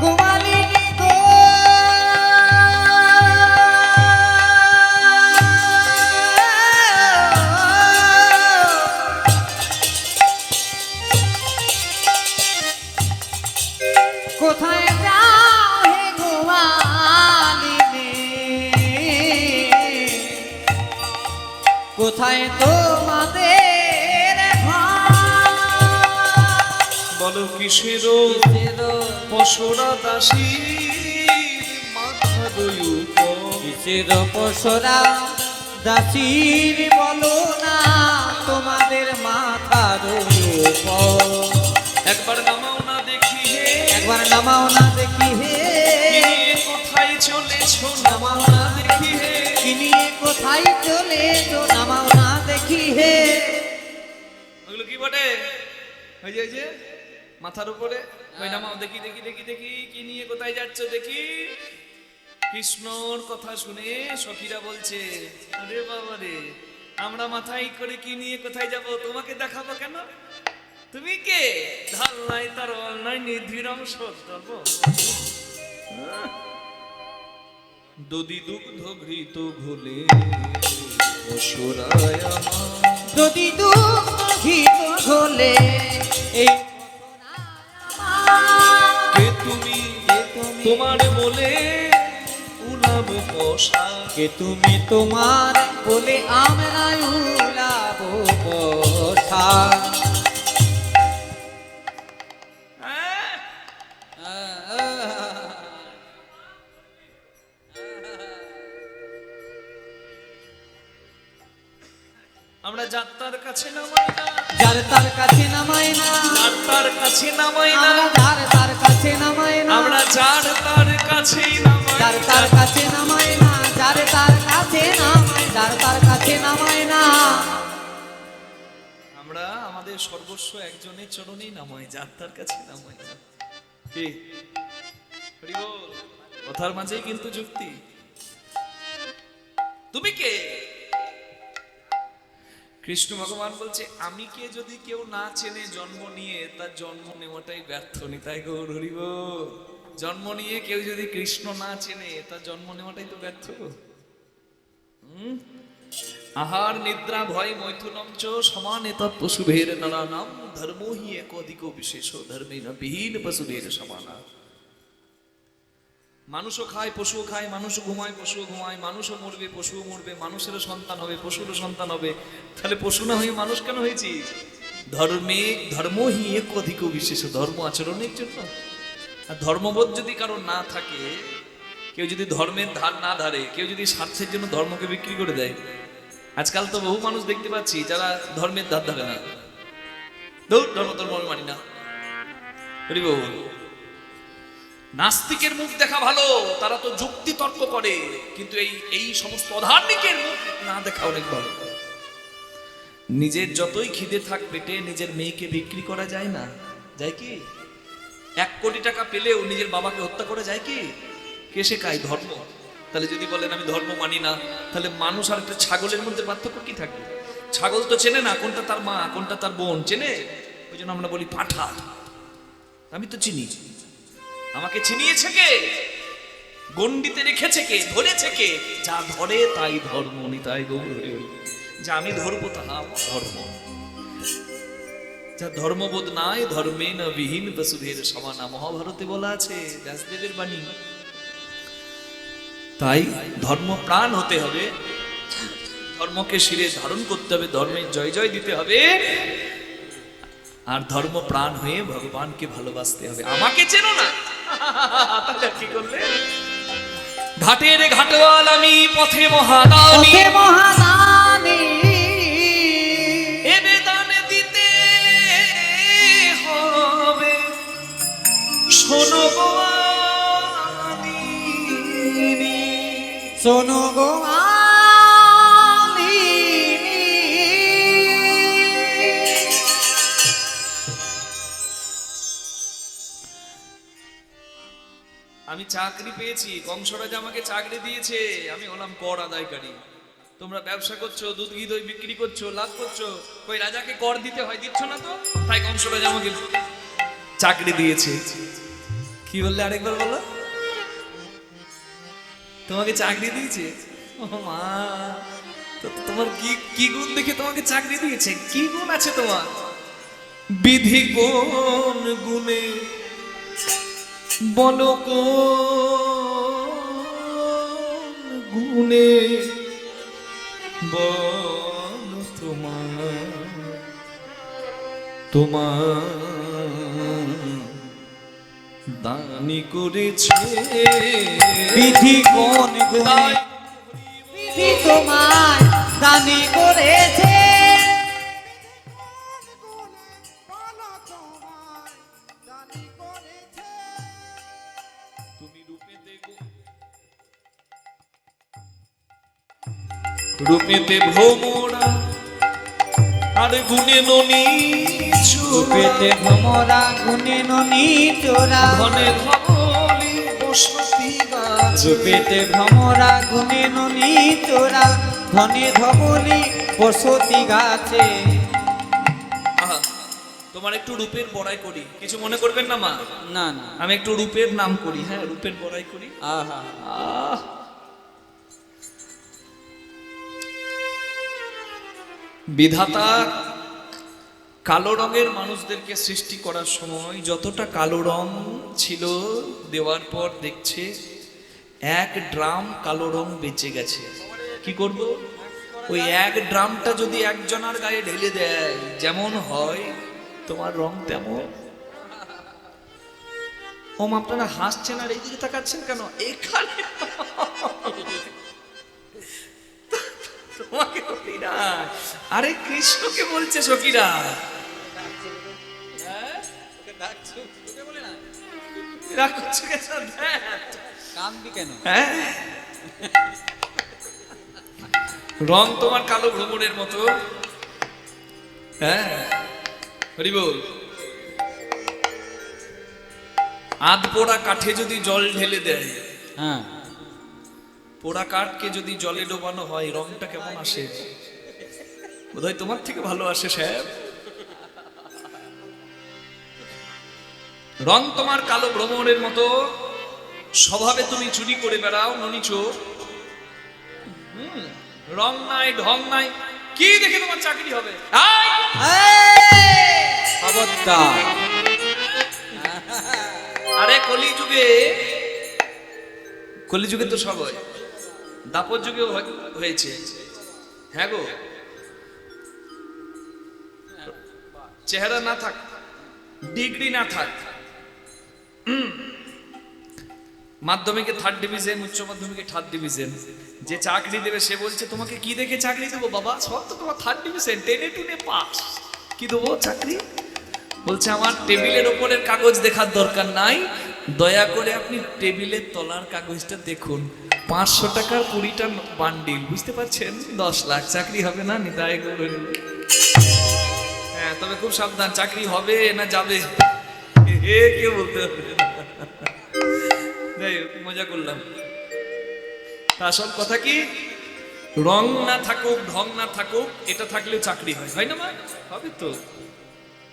গোয়ালিনী গো, কোথায় যাও হে গোয়ালিনী, কোথায় তোমাদের ঘর? বলো কিসের পশরা দাসীর মাথা দয়ুপ, কিসের পসরা দাসীর বলো না তোমাদের মাথার উপর? একবার নামাও না দেখি হে, একবার নামাও না দেখি হে, কি নিয়ে কোথায় চলেছো নামাও না দেখি হে। কি নিয়ে কোথায় চলেছো নামাও না দেখি হে। ওগুলো কি বটে? ওই যে মাথার উপরে ওই নামাও দেখি দেখি দেখি দেখি, কি নিয়ে কোথায় যাচ্ছ দেখি। কৃষ্ণর কথা শুনে সখীরা বলছে আরে বাবা রে, আমরা মাথায় করে কি নিয়ে কোথায় যাব, তোমাকে দেখাবো কেন? তুমি কে? ঢাল নাই তার নাই নিধিরম সত্য, দধি দুগ্ধ ঘৃত ঘোলে অসুরায় আমার। যদি দুঃখ ঘিত ঘোলে এই কে তুমি তোমার বলে উলাব পশা, কে তুমি তোমার বলে আমরা উলাবো বসা। আমরা যাত্রার কাছে নামাই না, যার তার কাছে নামাই না, যার তার কাছে নামাই না, আমরা যার তার কাছে নামাই না, আমরা যার তার কাছেই নামাই যার না। তার কাছে নামাই না, যার তার কাছে নামাই, যার তার কাছে নামাই না। আমরা আমাদের সর্বস্ব একজনের চরণেই নামাই, যার তার কাছে নামাই না। কি হরি বল? কথার মাঝেই কিন্তু যুক্তি। তুমি কে? কৃষ্ণ ভগবান বলছে আমি কে যদি কেউ না চেনে জন্ম নিয়ে, তার জন্ম নেওয়াটাই ব্যর্থ। নিতাই গৌর হরি বল। জন্ম নিয়ে কেউ যদি কৃষ্ণ না চেনে, তার জন্ম নেওয়াটাই তো ব্যর্থ। আহার নিদ্রা ভয় মৈথুনম চ সমানে তৎ পশুভের নানানাম ধর্মো হি এক অধিক বিশেষ ধর্মে না বিহীন পশুভের সমানা। মানুষও খায় পশুও খায়, মানুষও ঘুমায় পশুও ঘুমায়, মানুষও মরবে পশুও মরবে, মানুষেরও সন্তান হবে পশুরও সন্তান হবে। তাহলে পশু না হয়ে মানুষ কেন হয়েছি? ধর্ম হি এক অধিক বিশেষ, ধর্ম আচরণের জন্য। আর ধর্মবোধ যদি কারো না থাকে, কেউ যদি ধর্মের ধার না ধারে, কেউ যদি স্বার্থের জন্য ধর্মকে বিক্রি করে দেয়। আজকাল তো বহু মানুষ দেখতে পাচ্ছি যারা ধর্মের ধার ধারে না, ধর্ম মানি না। নাস্তিকের মুখ দেখা ভালো, তারা তো যুক্তি তর্ক করে, কিন্তু এই সমস্ত অধার্মিকের মুখ না দেখা অনেক ভালো। নিজের যতই খিদে থাক পেটে, নিজের মেয়েকে বিক্রি করা যায় না, যায় কি? 1 কোটি টাকা পেলেও নিজের বাবাকে হত্যা করা যায় কি? কে শেখায়? ধর্ম। তাহলে যদি বলেন আমি ধর্ম মানি না, তাহলে মানুষ আর একটা ছাগলের মধ্যে পার্থক্য কি থাকবে? ছাগল তো চেনে না কোনটা তার মা কোনটা তার বোন, চেনে? ওই জন্য আমরা বলি পাঁঠা। আমি তো চিনি, আমাকে চিনিয়েছে কে? গণ্ডিতে রেখেছে কে, ধরেছে কে? যা ধরে তাই ধর্ম। নিতাই গৌর হরি হরি। যা আমি ধরবো তাহা আমার ধর্ম। যা ধর্মবোধ নাই ধর্মে না বিহীন বসুধের সমানা, মহাভারতে বলা আছে, ব্যাসদেবের বাণী। তাই ধর্ম প্রাণ হতে হবে, ধর্মকে শিরে ধারণ করতে হবে, ধর্মের জয় জয় দিতে হবে, আর ধর্ম প্রাণ হয়ে ভগবানকে ভালোবাসতে হবে। আমাকে চেনো না, তাহলে কি করলে? ঘাটের ঘাটওয়াল আমি, পথে মহাদানী, পথে মহাদানী, এ বেদান দিতে হবে, শোনো গো আদিনী। শোনো গো আলিনী। আমি চাকরি পেয়েছি, কংসরাজ আমাকে চাকরি দিয়েছে, আমি হলাম কর আদায়কারী। তোমরা ব্যবসা করছো, দুধ ঘি দই বিক্রি করছো, লাভ করছো, কই রাজাকে কর দিতে হয়, দিচ্ছ না তো, তাই কংসরাজ আমাকে চাকরি দিয়েছে। কি বললে আরেকবার বলো? তোমাকে চাকরি দিয়েছে? ও মা, তো তোমার কি কি গুণ দেখে তোমাকে চাকরি দিয়েছে? কি গুণ আছে তোমার? বিধি কোন গুণে বলো, কোন গুণে বলো তোমার দানি করেছে বিধি কোন গুণে, বিধি তোমায় দানি করেছে। তুমি রূপেতে ভ্রমরা আর গুণে ননি, রূপেতে ভ্রমরা গুণে ননি চোরা, ধনে ধবলি বসতি গাছ। রূপেতে ভ্রমরা গুণে ননি চোরা, ধনে ধবলি বসতি গাছে। আহা, তোমার একটু রূপের বড়াই করি, কিছু মনে করবেন না মা? না না, আমি একটু রূপের নাম করি, হ্যাঁ রূপের বড়াই করি। আহা, আহ, বিধাতা কালো রঙের মানুষদেরকে সৃষ্টি করার সময় যতটা কালো রং ছিল, দেওয়ার পর দেখছে 1 ড্রাম কালো রং বেঁচে গেছে। কি করব? ওই 1 ড্রামটা যদি একজনের গায়ে ঢেলে দেয়, যেমন হয় তোমার রং তেমন। ওম, আপনারা হাসছেন আর এইদিকে তাকাচ্ছেন কেন? এখানে তোমাকে বলি না, আরে কৃষ্ণকে বলছে সখীরা। রাগ করছো কেন? কান্দি কেন? হ্যাঁ, রং তোমার কালো ভ্রমণের মতো। হ্যাঁ, হরি বল। আধ পোড়া কাঠে যদি জল ঢেলে দেয়, হ্যাঁ, পোড়া কাঠকে যদি জলে ডোবানো হয়, রংটা কেমন আসে? বোধহয় তোমার থেকে ভালো আসে সাহেব। রং তোমার কালো ভ্রমণের মতো, স্বভাবে তুমি চুরি করে বেড়াও ননিচো। রং নাই, ঢং নাই, কি দেখে তোমার চাকরি হবে? খবরদার। আরে কলিযুগে, কলিযুগে তো সব হয়, দাপর যুগেও হয়েছে। হ্যাঁ গো, চেহারা না থাক, ডিগ্রি না থাক, মাধ্যমিকে 3rd ডিভিশন, উচ্চ মাধ্যমিকে 3rd ডিভিশন, যে চাকরি দেবে সে বলছে তোমাকে কি দেখে চাকরি দেবো বাবা? সব তো তোমার 3rd ডিভিশন, টেনে টুনে পাস, কি দেবো চাকরি? বলছে আমার টেবিলের ওপরের কাগজ দেখার দরকার নাই, দয়া করে আপনি টেবিলের তলার কাগজটা দেখুন। 500 টাকার 20টা বান্ডিল, বুঝতে পারছেন? 10 লাখ, চাকরি হবে না। নিতাই গৌর হরি। হ্যাঁ, তবে খুব সাবধান, চাকরি হবে না যাবে কে বলতে হবে। যাই হোক, মজা করলাম। আসল কথা কি, রং না থাকুক, ঢং না থাকুক, এটা থাকলেও চাকরি হয়, হয় না মা? হবে তো।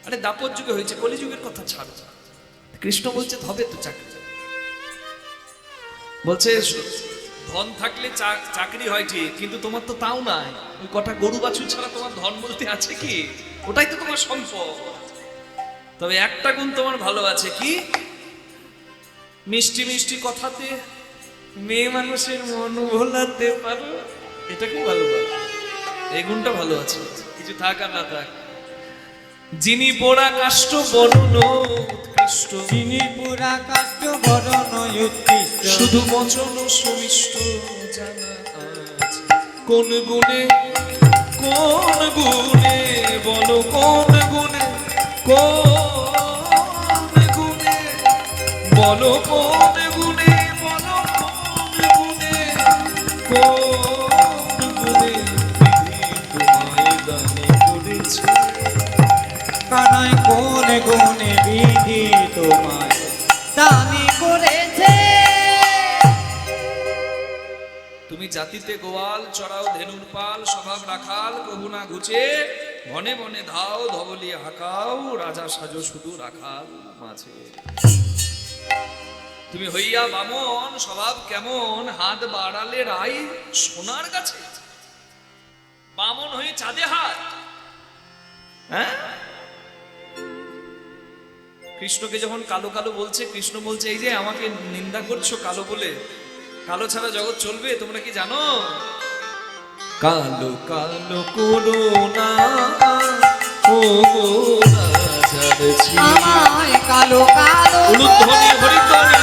আরে দাপর যুগে হয়েছে, কলিযুগের কথা ছাড়ো। কৃষ্ণ বলছে হবে তো চাকরি। বলছে ধন থাকলে চাকরি হয় ঠিক, কিন্তু তোমার তো তাও নাই। ওই কটা গরু বাছুর ছাড়া তোমার ধন বলতে আছে কি? ওটাই তো তোমার সম্পদ। তবে একটা গুণ তোমার ভালো আছে, কি? মিষ্টি মিষ্টি কথাতে মেয়ে মানুষের মন ভোলাতে পারো। এটা খুব ভালো পারো, এই গুণটা ভালো আছে। কিছু থাক আর না থাক, যিনি পোড়া কাষ্ট বরণ উৎকৃষ্ট, চিনি পুরা কাষ্ট বরণ উৎকৃষ্ট, শুধু বচন সমিষ্ট জানা আছে। কোন গুণে বলো, কোন গুণে বলো, কোন গুণে বলো, কোন গুণে বিধি তোমায় দানে করেছে। কানাই কোন গুণে বিধি তোমায় দানি করেছে। তুমি জাতিতে গোয়াল চড়াও ধেনুর পাল, স্বভাব রাখাল কবু না ঘুচে, বনে বনে ধাও ধবলি হাকাও, রাজা সাজো শুধু রাখাল মাঝে। তুমি হইয়া বামন, স্বভাব কেমন, হাত বাড়ালে রাই সোনার কাছে। বামন হয়ে চাঁদে হাত, হ্যাঁ? কৃষ্ণকে যখন কালো কালো বলছে, কৃষ্ণ বলছে এই যে আমাকে নিন্দা করছো কালো বলে, কালো ছাড়া জগৎ চলবে তোমরা কি জানো? কালো কালো করুণা ও আমায় কালো কালো উলুধ্বনি হরিধ্বনি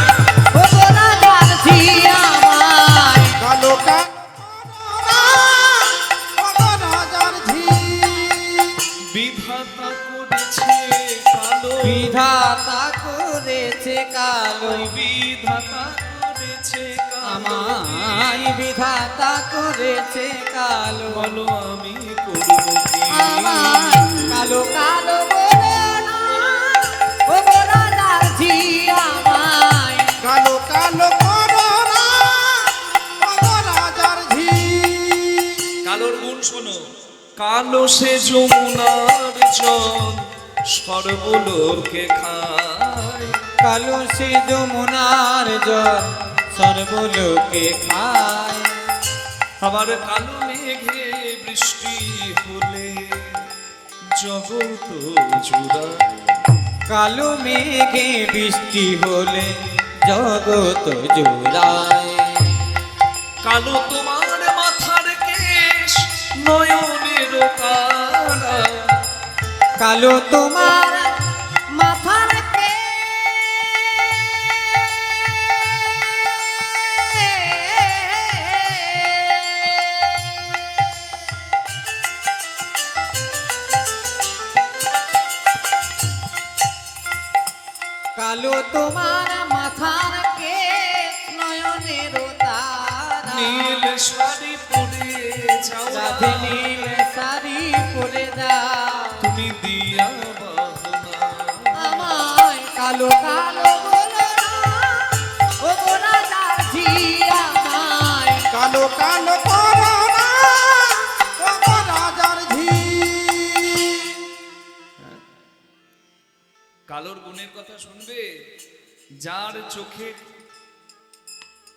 ও গোরা যাচ্ছি আমায় কালো রাজার ধি বিধাতা করেছে কালো, বিধাতা করেছে কালো, বিধাতা করেছে কালো। আমায় বিধাতা করেছে কালো, বলো আমি করব কি? আমায় কালো কালো বলে না ও গোরা যাচ্ছি আমায় কালো কালো করোনা রাজার ধি কালোর গুণ শোনো। কালো সে যমুনার জল, সর্বলোকে খায়। কালো সে যমুনার জল সর্বলোকে খায়। আবার কালো মেঘে বৃষ্টি হলে জগৎ জুড়ায়। কালো মেঘে বৃষ্টি হলে জগৎ জোড়ায়। কালো তোমার মাথার কেশ, নয়নের তারা। কালো তোমার মাথার কালো তোমার মাথার কেশ, নয়নের তারা। নীল শাড়ি পরে যাওয়া, রাধে নীল শাড়ি পরে দাও তুমি দিয়া বাহনা। আমায় কালো কালো বলো না ও গোরা যাচ্ছি আমায় কালো কালো করোনা রাজার ধি কালোর গুণের কথা শুনবে, যার চোখে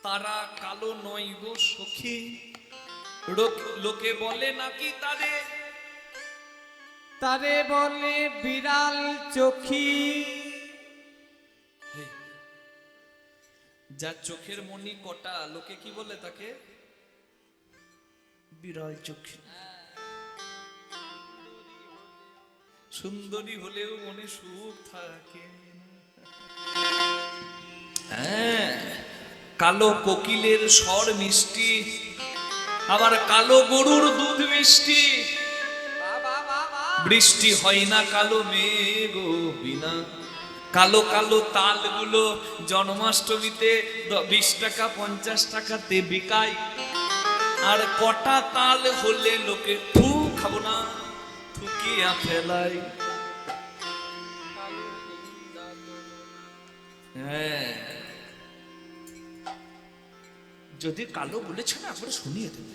তারা কালো নয় গো সখী, লোকে বলে নাকি তারে তারে বলে বিড়াল চোখী। যার চোখের মনি কটা, লোকে কি বলে তাকে? বিড়াল চোখী। সুন্দরী হলেও মনে সুখ থাকে। হ্যাঁ, কালো কোকিলের স্বর মিষ্টি, আবার কালো গরুর দুধ মিষ্টি। বৃষ্টি হয় না কালো মেঘ বিনা। কালো কালো তালগুলো জন্মাষ্টমীতে 20 টাকা 50 টাকাতে বিকায়। আর কটা তাল হলে লোকে থু খাবো না থুকিয়া ফেলাই। হ্যাঁ, যদি কালো বলেছে না একবার শুনিয়ে দেবে।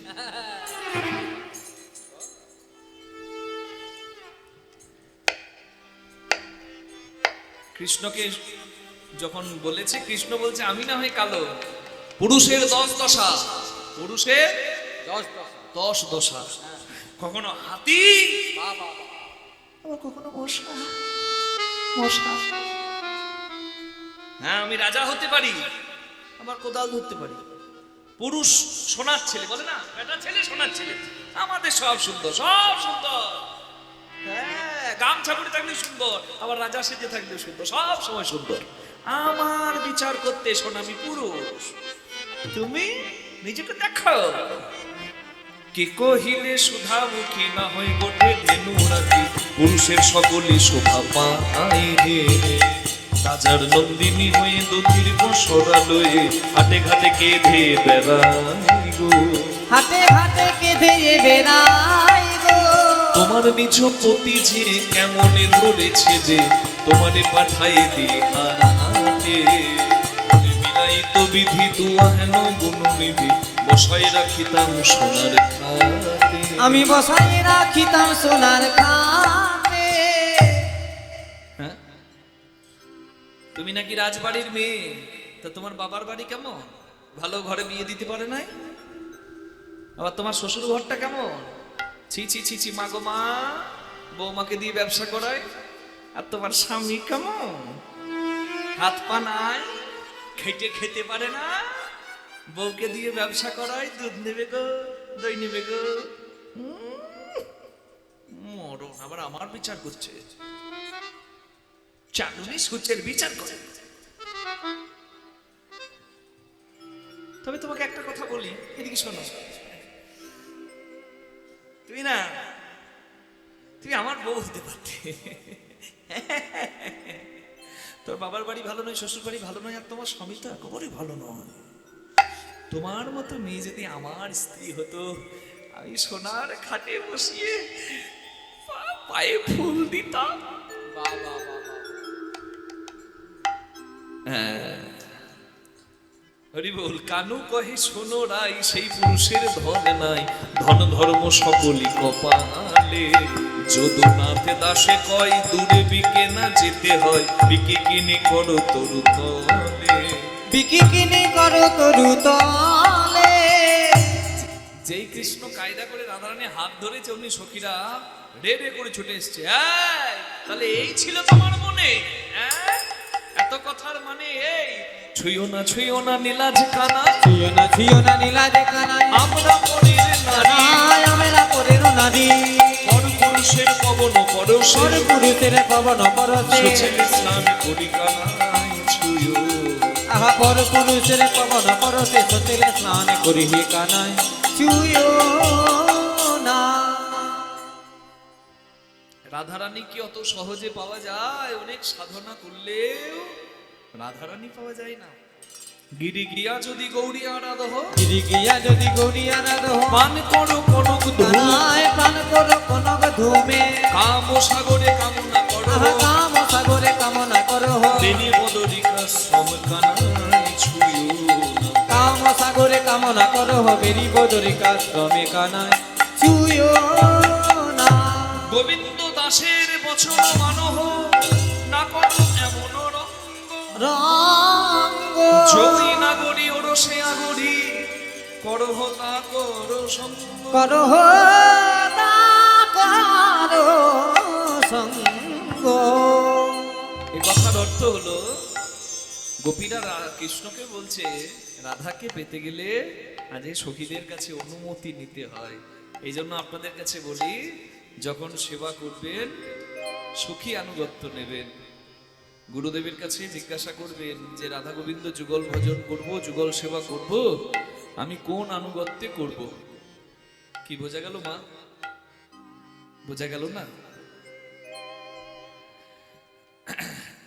কৃষ্ণকে যখন বলেছে, কৃষ্ণ বলছে আমি না হয় কালো, পুরুষের 10 দশা, পুরুষের 10 10 দশা। কখনো হাতি, বাবা আবার কখনো মশা। মশা, হ্যাঁ আমি রাজা হতে পারি, আবার কোদাল ধরতে পারি। পুরুষ সোনার ছেলে বলে না, বেটা ছেলে সোনার ছেলে। আমাদের সব সুন্দর, সব সুন্দর। হ্যাঁ, গামছা পরে থাকলে সুন্দর, আবার রাজা সেজে থাকলে সুন্দর, সব সময় সুন্দর। আমার বিচার করতে শোন, আমি পুরুষ। তুমি নিজেকে দেখো। কে কহিলে সুধামুখী না হয় গোটে ধেনু রাখি, পুরুষের সকলই শোভা পায় রে। রাজার নন্দিনী হয়ে দধির বসরা লয়ে হাটে ঘাটে কেঁধে বেড়াই গো। হাতে হাতে কেঁদে বেড়াই গো। তোমার নিজ পতি যে কেমনে ধরেছে যে, তোমারে পাঠাই দিয়ে হারাতে। মিলাই তো বিধি তুয়া হেন গুণনিধি, বসাই রাখিতাম সোনার খাতে। আমি বসাই রাখিতাম সোনার খাতে। হ্যাঁ? তুমি নাকি রাজবাড়ির মেয়ে, তা তোমার বাবার বাড়ি কেমন? ভালো ঘরে বিয়ে দিতে পারে নাই? আবার তোমার শ্বশুর ঘরটা কেমন? ছি ছি ছি ছি, মা গো মা, বৌমাকে দিয়ে ব্যবসা করায়। আর তোমার স্বামী কেমন? হাত পা নাই, খেটে খেতে পারে না, বউকে দিয়ে ব্যবসা করায়। দুধ নেবে গো, দই নেবে গো। মরণ, আবার আমার বিচার করছে। চাঁদনি সূর্যের বিচার করে। তবে তোমাকে একটা কথা বলি, এদিকে শোনো। তুমি না, তুমি আমার বউ হতে পারতে। তোর বাবার বাড়ি ভালো নয়, শ্বশুর বাড়ি ভালো নয়, আর তোমার স্বামী তো একেবারেই ভালো নয়। তোমার মতো মেয়ে যদি আমার স্ত্রী হতো, আমি সোনার খাটে বসিয়ে পায়ে ফুল দিতাম। বাবা হরি বল। কানু কহে শোনো রাই, সেই পুরুষের ধন নাই, ধন ধর্ম সকলই কপালে। যদুনাথে দাসে কয়, দূরে বিকে না যেতে হয়, বিকে কিনে করো তরু তলে। বিকি কিনি করো তরু তলে। যেই কৃষ্ণ কায়দা করে রাধারানী হাত ধরেছে, অমনি সখীরা রে রে করে ছুটে এসছে। তাহলে এই ছিল তোমার মনে? এত কথার মানে এই, ছুঁয়ো না নীলাজ কানা, ছুঁয়ো না নীলাজ কানাই। আমরা পরের নারী, কানাই আমরা পরের নারী। পর পুরুষের পবন পরশে, পর পুরুষের পবন পরশে। সচেলে স্নান করি কানাই ছুঁয়ো। আহা পর পুরুষের পবন পরশে, সচেলে স্নান করি হে কানাই ছুঁয়ো না। রাধারানী কি অত সহজে পাওয়া যায়? অনেক সাধনা করলেও রাধারানী পাওয়া যায় না। গিরি গিয়া যদি গৌরী আরাধহ, গিরি গিয়া যদি গৌরিয়া রাধহ, পান করো কনক ধূম, কানায় প্রাণ করো কনক ধূমে। কাম সাগরে কামনা করো, আহা কাম সাগরে কামনা করো। বেনি বদরিকা শ্রম কানাই ছুঁয়ো না। কাম সাগরে কামনা করো, বেরি বদরিকা শ্রমে কানায় ছুঁয়ো না। গোবিন্দ দাসের বচন মানহ, না করো এমন রঙ্গ। রঙ্গ যদি নাগরী ওরসে আগরি, করহ তা করো সঙ্গ। করহ না করো সঙ্গ। এই কথার অর্থ হলো, গোপীরা কৃষ্ণকে বলছে, রাধাকে পেতে গেলে আজ এই সখীদের কাছে অনুমতি নিতে হয়। এই জন্য আপনাদের কাছে বলি, যখন সেবা করবেন সখী আনুগত্য নেবেন। গুরুদেবের কাছে জিজ্ঞাসা করবেন যে, রাধা গোবিন্দ যুগল ভজন করব, যুগল সেবা করব, আমি কোন আনুগত্যে করব? কি বোঝা গেল মা? বোঝা গেল না?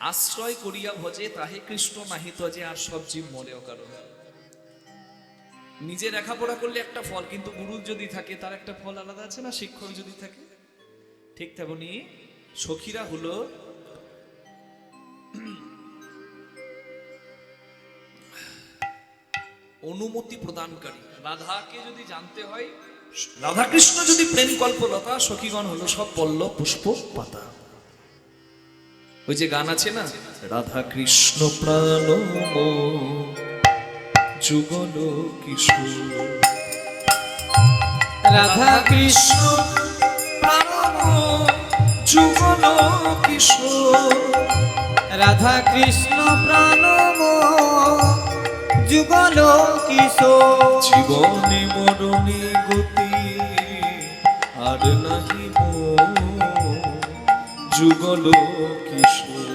আশ্রয় করিয়া ভজে তাহে কৃষ্ণ নাহি তজে, আর সব জীব মরে অকারণ। নিজে লেখাপড়া করলে একটা ফল, কিন্তু গুরু যদি থাকে তার একটা ফল আলাদা আছে না? শিক্ষক যদি থাকে, ঠিক তেমনি সখীরা হলো অনুমতি প্রদানকারী। রাধাকে যদি জানতে হয়, রাধা কৃষ্ণ যদি প্রেম কল্পলতা, সখীগণ হলো সব পল্লব পুষ্প পাতা। ওই যে গান আছে না, রাধা কৃষ্ণ প্রাণ যুগল কিশোর। রাধা কৃষ্ণ প্রাণময় যুগল কিশোর। রাধা কৃষ্ণ প্রাণময় যুগল কিশোর। জীবনে মরণে গতি আর নাহি মোর, যুগল কিশোর।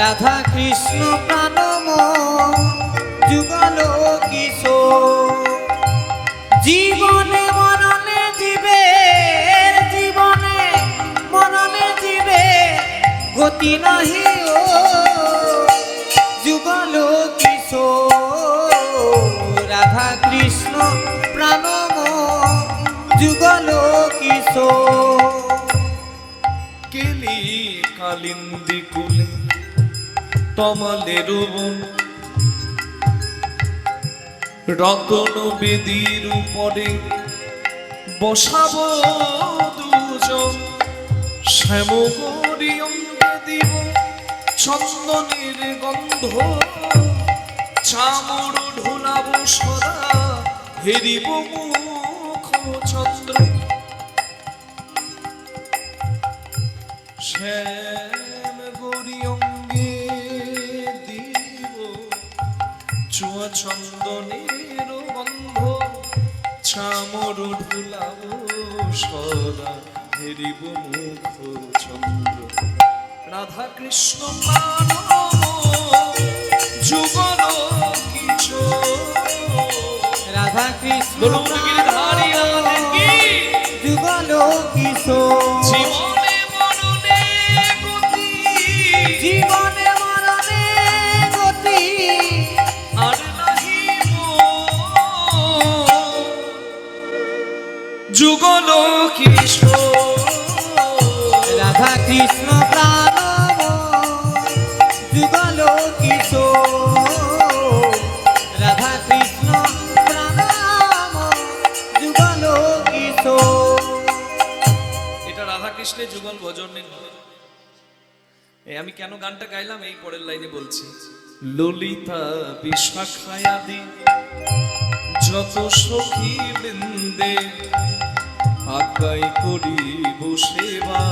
রাধা কৃষ্ণ প্রাণময় যুগল কিশোর। জীবনে মরণে জীবের, জীবনে মরণে জীবে গতি নাহি ও, যুগল কিশোর। রাধা কৃষ্ণ প্রাণময় যুগল কিশোর। কেলি কালিন্দী কুলে তমালের বন, রতন বেদির উপরে বসাব দুজন। শ্যামগৌরী অঙ্গে দিব চন্দনের গন্ধ, চামর ঢোলাব সদা হেরিব মুখ চন্দ্র। শ্যাম গৌরী অঙ্গে দিব চুয়া চন্দনের গন্ধ, চামর ঢুলাব সদা হেরিব মুখ চন্দ্র। রাধা কৃষ্ণ প্রাণময় যুগল কিশোর। রাধা কৃষ্ণ বলুন গিরিধারী আমাদের কি যুগল কিশোর। জীবনে মরণে গতি জীবনে মরণে গতি আর নাহি মোর, যুগল কিশোর। রাধা কৃষ্ণ প্রাণময় যুগল কিশোর। রাধা কৃষ্ণ প্রাণময় যুগল কিশোর। এটা রাধা কৃষ্ণের যুগল ভজনের নয়। এই আমি কেন গানটা গাইলাম এই পরের লাইনে বলছি। ললিতা বিশাখায়াদি যত সখী বৃন্দে আজ্ঞাই করিব সেবা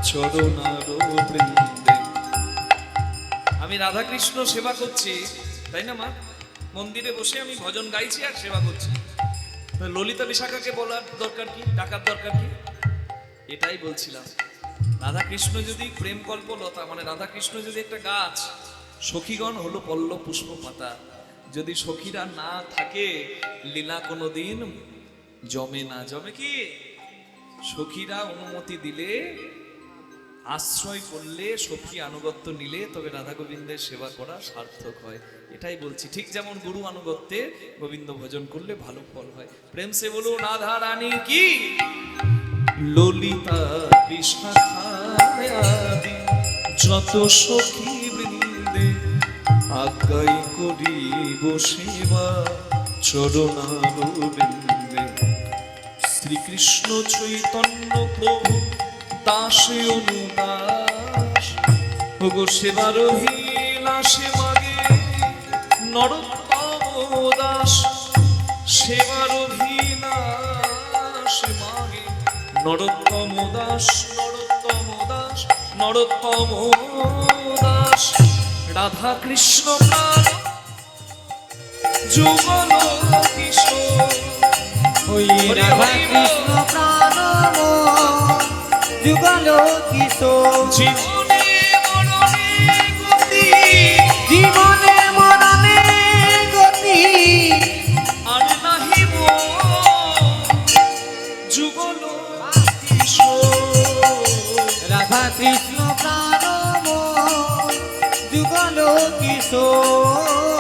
চরণার বৃন্দে। আমি রাধা কৃষ্ণ সেবা করছি, তাই না মা? মন্দিরে বসে আমি ভজন গাইছি আর সেবা করছি। ললিতা বিশাখাকে বলার দরকার কি, ডাকার দরকার কি? এটাই বলছিলাম। রাধা কৃষ্ণ যদি প্রেম কল্প লতা, মানে রাধা কৃষ্ণ যদি একটা গাছ, সখীগণ হলো পল্লব পুষ্প পাতা। যদি সখীরা না থাকে লীলা কোনোদিন জমে না। জমে কি? সখীরা অনুমতি দিলে, আশ্রয় করলে, সখী আনুগত্য নিলে তবে রাধা গোবিন্দের সেবা করা সার্থক হয়। এটাই বলছি। ঠিক যেমন গুরু আনুগত্যে গোবিন্দ ভজন করলে ভালো ফল হয়। প্রেম সে বলুন রাধা রানী কি। ললিতা বিশাখায়াদি যত সখী বৃন্দে আজ্ঞাই করিব সেবা চরণার বৃন্দে। শ্রীকৃষ্ণ চৈতন্য প্রভু দাসে অনুদাস, ওগো সেবার অভিলাষে মাগে নরোত্তম দাস। সেবার অভিলাষে মাগে নরোত্তম দাস, নরোত্তম দাস, নরোত্তম দাস। রাধা কৃষ্ণ প্রাণ যুগল কিশোর। ওই রাধা কৃষ্ণ প্রাণময় যুগল কিশোর। জীবনে মরণে গতি জীবনে মরণে গতি আর নাহি মোর, যুগল কিশোর। রাধা কৃষ্ণ প্রাণময় যুগল কিশোর।